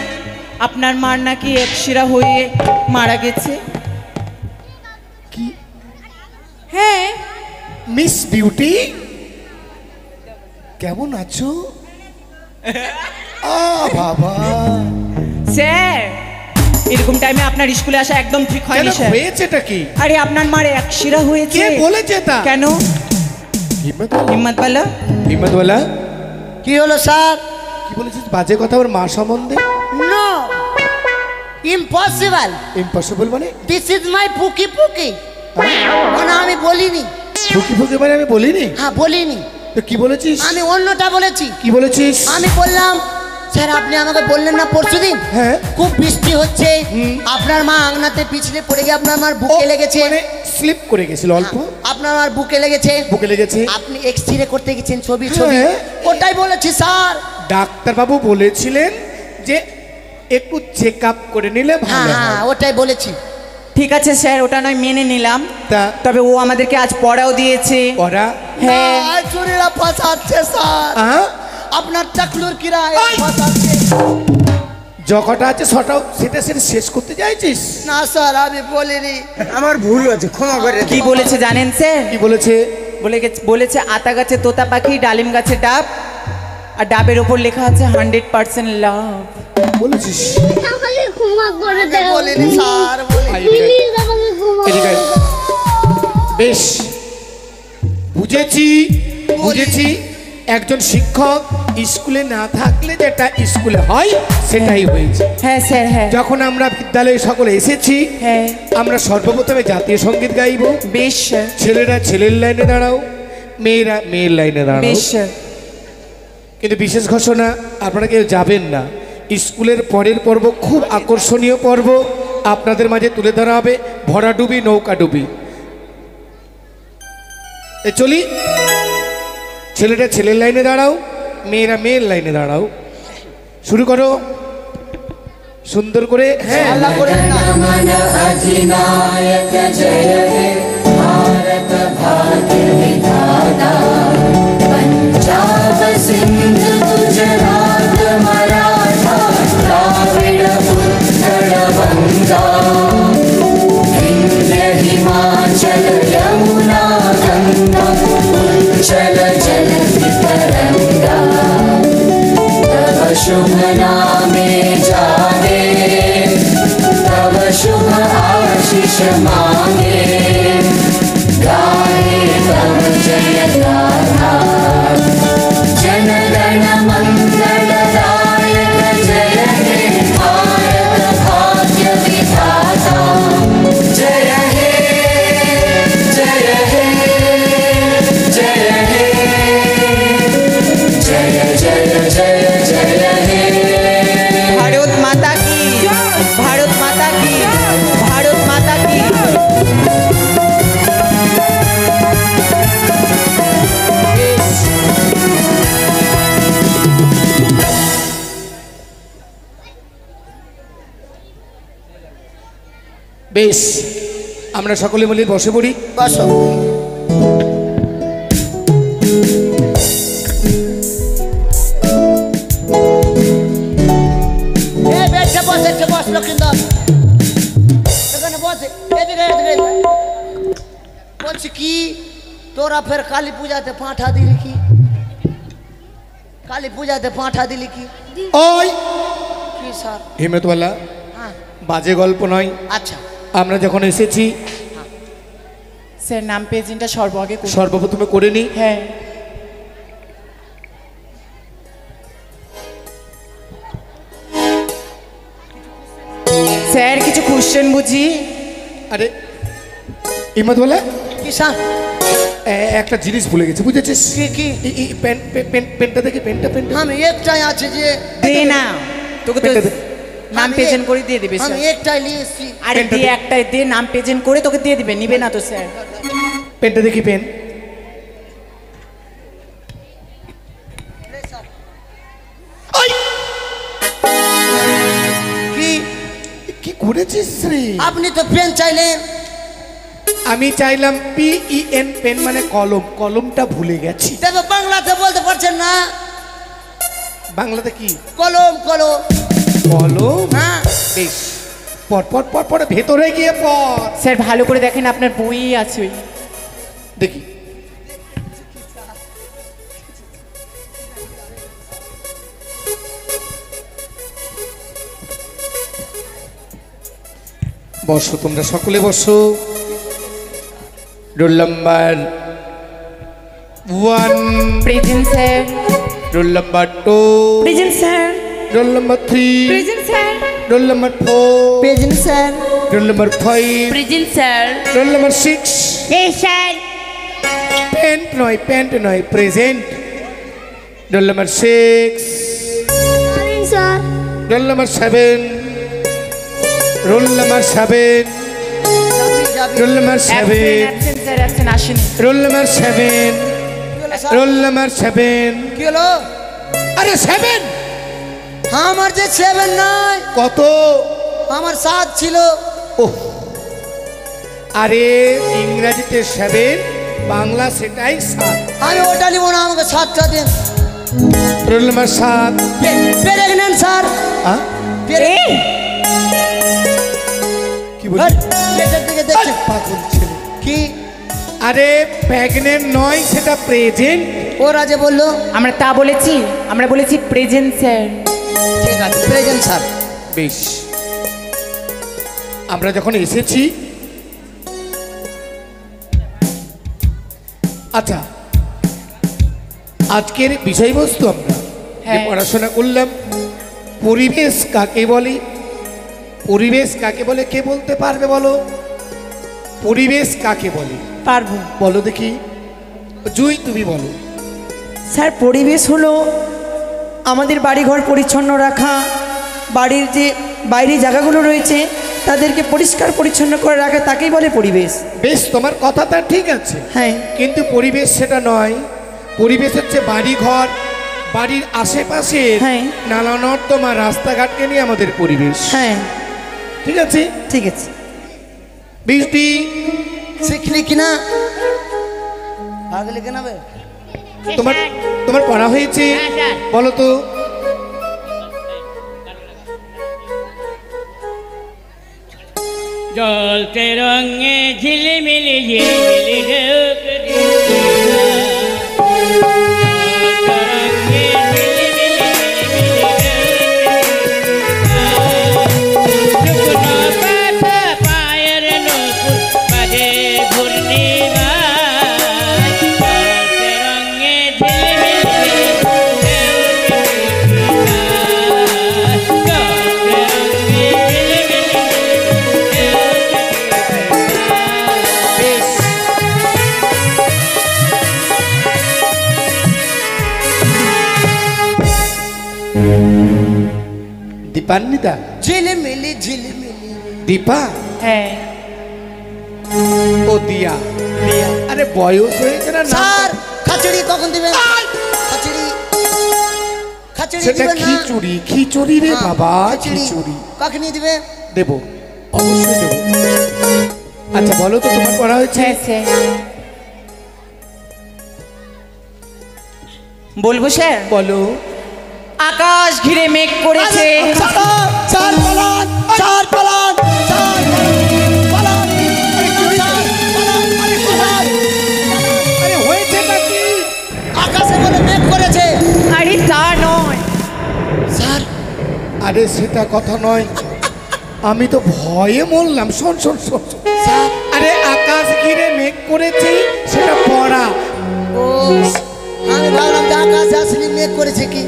Speaker 8: আপনার মার নাকি একশিরা হয়ে মারা গেছে।
Speaker 7: কি?
Speaker 8: হ্যাঁ।
Speaker 7: মিস বিউটি কেমন আছো? বাবা
Speaker 8: স্যার এরকম টাইমে আপনার স্কুলে আসা একদম ঠিক হয়নি
Speaker 7: কেন,
Speaker 8: স্যার।
Speaker 7: হয়েছেটা কি?
Speaker 8: আরে আপনার মার একশিরা হয়েছে।
Speaker 7: কে বলেছে তা?
Speaker 8: কেন? হিম্মতওয়ালা।
Speaker 7: হিম্মতওয়ালা
Speaker 1: কি হলো স্যার?
Speaker 7: কি বলেছিস বাজে কথা ওর মা সম্বন্ধে?
Speaker 1: নো ইম্পসিবল
Speaker 7: ইম্পসিবল মানে?
Speaker 1: দিস ইজ মাই পুকি পুকি মানে আমি বলিনি।
Speaker 7: ফুকি ফুকি মানে আমি বলিনি?
Speaker 1: হ্যাঁ বলিনি।
Speaker 7: তো কি বলেছিস?
Speaker 1: আমি অন্যটা বলেছি।
Speaker 7: কি বলেছিস?
Speaker 1: আমি বললাম স্যার আপনি আমাকে বললেন না পরশুদিন
Speaker 7: হ্যাঁ
Speaker 1: খুব বৃষ্টি হচ্ছে আপনার মা আংনাতে পিছলে পড়ে গিয়ে আপনার মার বুকে লেগেছে,
Speaker 7: মানে স্লিপ করে গেছিল অল্প,
Speaker 1: আপনার মার বুকে লেগেছে,
Speaker 7: বুকে লেগেছে।
Speaker 1: আপনি এক্স-রে করতে গেছেন ছবি ছবি
Speaker 7: হ্যাঁ।
Speaker 1: ওটাই বলেছি স্যার।
Speaker 7: ডাক্তারবাবু বলেছিলেন যে একটু চেক আপ করে নিলে
Speaker 1: হ্যাঁ
Speaker 7: ভালো
Speaker 1: হ্যাঁ
Speaker 7: হয়।
Speaker 1: ওটাই বলেছি।
Speaker 8: ঠিক আছে স্যার, ওটা নয় মেনে নিলাম,
Speaker 7: তা
Speaker 8: তবে ও আমাদেরকে আজ পড়াও দিয়েছে।
Speaker 7: ওরা
Speaker 8: হ্যাঁ।
Speaker 1: না, চুরিরা ফাঁসাচ্ছে স্যার, আপনার চাকলুর কিরা ফাঁসাচ্ছে।
Speaker 7: যকটা আছে ছটাও সেটা সেটা শেষ করতে চাইছিস?
Speaker 1: না স্যার আমি বলিনি।
Speaker 3: আমার ভুল হয়েছে, ক্ষমা করে
Speaker 8: কি বলেছে জানেন স্যার?
Speaker 7: কি বলেছে?
Speaker 8: বলেছে আতা গাছে তোতা পাখি, ডালিম গাছে ডাব, আর ডাবের ওপর লেখা আছে 100% লাভ।
Speaker 7: বলেছিস?
Speaker 10: আমাকে ক্ষমা করে দাও
Speaker 1: বলিনি স্যার
Speaker 10: প্লিজ আমাকে ক্ষমা করে
Speaker 7: এদিকে আয়।
Speaker 10: দাও
Speaker 7: বেশ বুঝেছি বুঝেছি, একজন শিক্ষক স্কুলে না থাকলে যেটা স্কুলে হয় সেটাই হয়েছে।
Speaker 8: হ্যাঁ স্যার হ্যাঁ।
Speaker 7: যখন আমরা বিদ্যালয়ে সকলে এসেছি
Speaker 8: হ্যাঁ
Speaker 7: আমরা সর্বপ্রথমে জাতীয় সঙ্গীত গাইব।
Speaker 8: বেশ স্যার।
Speaker 7: ছেলেরা ছেলের লাইনে দাঁড়াও, মেয়েরা মেয়ের লাইনে দাঁড়াও।
Speaker 8: বেশ স্যার।
Speaker 7: কিন্তু বিশেষ ঘোষণা, আপনারা কেউ যাবেন না। স্কুলের পরের পর্ব খুব আকর্ষণীয় পর্ব আপনাদের মাঝে তুলে ধরা হবে, ভরাডুবি নৌকা ডুবি। এ চলি, ছেলেরা ছেলের লাইনে দাঁড়াও, মেয়েরা মেয়ের লাইনে দাঁড়াও। শুরু করো সুন্দর করে। হ্যাঁ
Speaker 1: আল্লাহ করে না।
Speaker 12: शुभ नामे जागे तब शुभ आशीष मांगे गाए तब जय गाथा जन गण मंगल दायक जय हे भारत भाग्य विधाता जय हे जय हे जय हे जय जय जय
Speaker 8: भारत माता की, भारत माता की, भारत माता की।
Speaker 7: বেশ, আমরা সকলে মিলে বসে পড়ি।
Speaker 1: বসো। বস লক্ষিন্দর এখানে বসে, এদিকে এদিকে। বলছি কি তোরা ফের কালী পূজাতে পাঁঠা দিলি কি? কালী পূজাতে পাঁঠা দিলি কি?
Speaker 7: ওই
Speaker 1: কি স্যার?
Speaker 8: স্যার নাম পেজেন্টটা সর্বআগে করুন।
Speaker 7: সর্বপ্রথমে করে নি।
Speaker 8: হ্যাঁ স্যার কিছু কোশ্চেন বুঝি।
Speaker 7: আরে ইমাদ বলে
Speaker 1: কি স্যার?
Speaker 7: একটা জিনিস ভুলে গেছি, বুঝেছিস?
Speaker 1: কি?
Speaker 7: পেনটা দেখি, পেনটা
Speaker 1: আমি একটাই আছে যে
Speaker 8: দে না, তোকে তো নাম পেজেন্ট করে দিয়ে দিবে
Speaker 1: আমি
Speaker 8: স্যার।
Speaker 1: একটাই নিয়েছি।
Speaker 8: আরে দিয়ে একটাই দে, নাম পেজেন্ট করে তোকে দিয়ে দিবে, নিবে না তো স্যার।
Speaker 7: পেনটা দেখি, পেন কি করেছিস রে?
Speaker 1: আপনি তো পেন চাইলেন,
Speaker 7: আমি চাইলাম PEN পেন মানে কলম, কলমটা ভুলে গেছি।
Speaker 1: তবে বাংলাতে বলতে পারছেন না।
Speaker 7: বাংলাতে কি?
Speaker 1: কলম কলম
Speaker 7: কলম।
Speaker 1: হ্যাঁ
Speaker 7: বেশ, পর পর পর পর ভেতরে গিয়ে পর।
Speaker 8: স্যার ভালো করে দেখেন, আপনার বই আছে ওই।
Speaker 7: দেখি বসো, তোমরা সকলে বসো। Roll number 1
Speaker 8: present sir.
Speaker 7: Roll number 2
Speaker 8: present sir.
Speaker 7: Roll number 3
Speaker 8: present sir.
Speaker 7: Roll number 4
Speaker 1: present sir.
Speaker 7: Roll number 5
Speaker 8: present sir.
Speaker 7: Roll number 6
Speaker 4: sir.
Speaker 7: Pant নয় present. Roll number 6
Speaker 10: sir.
Speaker 7: Roll number 7 roll number 7 roll number 7
Speaker 8: absent sir, absent আসেন।
Speaker 7: রোল নাম্বার 7 রোল নাম্বার 7
Speaker 1: কি হলো?
Speaker 7: আরে 7
Speaker 1: আমার যে 7 নয়,
Speaker 7: কত?
Speaker 1: আমার 7 ছিল।
Speaker 7: ওহ, আরে ইংরেজিতে 7, বাংলা সেটাই 7।
Speaker 1: আমি ওটা নিব না, আমাকে 7টা দিন।
Speaker 7: Role number 7
Speaker 1: pregnant sir.
Speaker 7: কি বলি?
Speaker 1: পেটের দিকে দেখছেন?
Speaker 7: পাগল ছেলে।
Speaker 1: কি?
Speaker 7: আরে প্রেগনেন্ট নয়, সেটা প্রেজেন্ট।
Speaker 1: ওরা যে বললো,
Speaker 8: আমরা তা বলেছি, আমরা বলেছি প্রেজেন্ট স্যার।
Speaker 1: ঠিক আছে প্রেজেন্ট স্যার।
Speaker 7: বেশ, আমরা যখন এসেছি, আচ্ছা আজকের বিষয়বস্তু আমরা যে পড়াশোনা করলাম, পরিবেশ কাকে বলে? পরিবেশ কাকে বলে কে বলতে পারবে বলো? পরিবেশ কাকে বলে?
Speaker 3: পারবো।
Speaker 7: বলো দেখি, জুই তুমি বলো।
Speaker 3: স্যার পরিবেশ হলো আমাদের বাড়িঘর পরিচ্ছন্ন রাখা, বাড়ির যে বাইরে জায়গাগুলো রয়েছে তাদেরকে পরিষ্কার পরিচ্ছন্ন করে রাখা, তাকেই বলে পরিবেশ।
Speaker 7: বেশ, তোমার কথাটা ঠিক আছে,
Speaker 3: হ্যাঁ,
Speaker 7: কিন্তু পরিবেশ সেটা নয়। পরিবেশ হচ্ছে বাড়িঘর, বাড়ির আশেপাশে নালা নর্দমা, রাস্তাঘাটকে নিয়ে আমাদের পরিবেশ।
Speaker 3: হ্যাঁ
Speaker 7: ঠিক আছে,
Speaker 3: ঠিক আছে।
Speaker 7: বৃষ্টি
Speaker 1: শিখলি কিনা? আগলে কেনা বে?
Speaker 7: তোমার তোমার পড়া হয়েছে? বলো তো।
Speaker 13: জলতে রঙে ঝিলিমিলি ঝিলিমিলি
Speaker 7: দীপান্বিতা,
Speaker 1: ঝিলিমিলি ঝিলিমিলি।
Speaker 7: দীপা?
Speaker 8: হ্যাঁ।
Speaker 7: ও দিয়া, আরে বয়স হয়েছে না?
Speaker 1: স্যার খাচড়ি কখন দিবেন? খাচড়ি খাচড়ি
Speaker 7: সেটা
Speaker 1: দিবেন না?
Speaker 7: খিচুড়ি, খিচুড়ি রে বাবা,
Speaker 1: খিচুড়ি।
Speaker 7: খিচুড়ি
Speaker 1: কাকে নিয়ে দিবে?
Speaker 7: দেব, অবশ্যই দেব। আচ্ছা বলো তো, তোমার পড়া হয়েছে?
Speaker 8: বলবো স্যার?
Speaker 7: বলো।
Speaker 8: আকাশ ঘিরে মেঘ করেছে।
Speaker 1: চার পালান, চার পালান, চার পালান।
Speaker 7: আরে হয়েছে নাকি?
Speaker 1: আকাশে বলে মেঘ করেছে।
Speaker 8: আরে তা নয়
Speaker 1: স্যার।
Speaker 7: আরে সেটা কথা নয়, আমি তো ভয়ে মরলাম। শোন শোন শোন, আরে আরে আকাশ ঘিরে মেঘ করেছি সেটা পড়া।
Speaker 1: ও আমি ভাবলাম যে আকাশে আসলে মেঘ করেছে কি।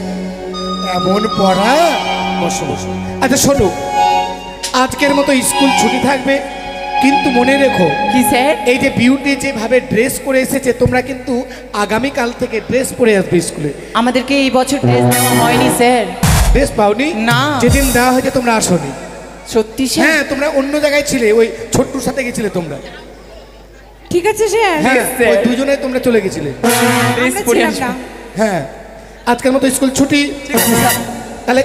Speaker 7: এমন পড়া। বসো বসো। আচ্ছা শোনো, আজকের মতো স্কুল ছুটি থাকবে, কিন্তু মনে রেখো
Speaker 8: কি স্যার?
Speaker 7: এই যে বিউটি যেভাবে ড্রেস করে এসেছে, তোমরা কিন্তু আগামীকাল থেকে ড্রেস পরে আসবে স্কুলে।
Speaker 8: আমাদেরকে এই বছর ড্রেস দেওয়া হয়নি স্যার।
Speaker 7: ড্রেস পাওনি?
Speaker 8: না।
Speaker 7: যেদিন দেওয়া হয়েছে তোমরা আসোনি।
Speaker 8: সত্যি স্যার?
Speaker 7: হ্যাঁ, তোমরা অন্য জায়গায় ছিলে, ওই ছোট্টুর সাথে গেছিলে তোমরা।
Speaker 14: ঠিক আছে স্যার।
Speaker 7: হ্যাঁ, ওই দুজনে তোমরা চলে গেছিলে।
Speaker 8: ড্রেস পরে আসবে।
Speaker 7: হ্যাঁ, আজকের মতো স্কুল ছুটি। তাহলে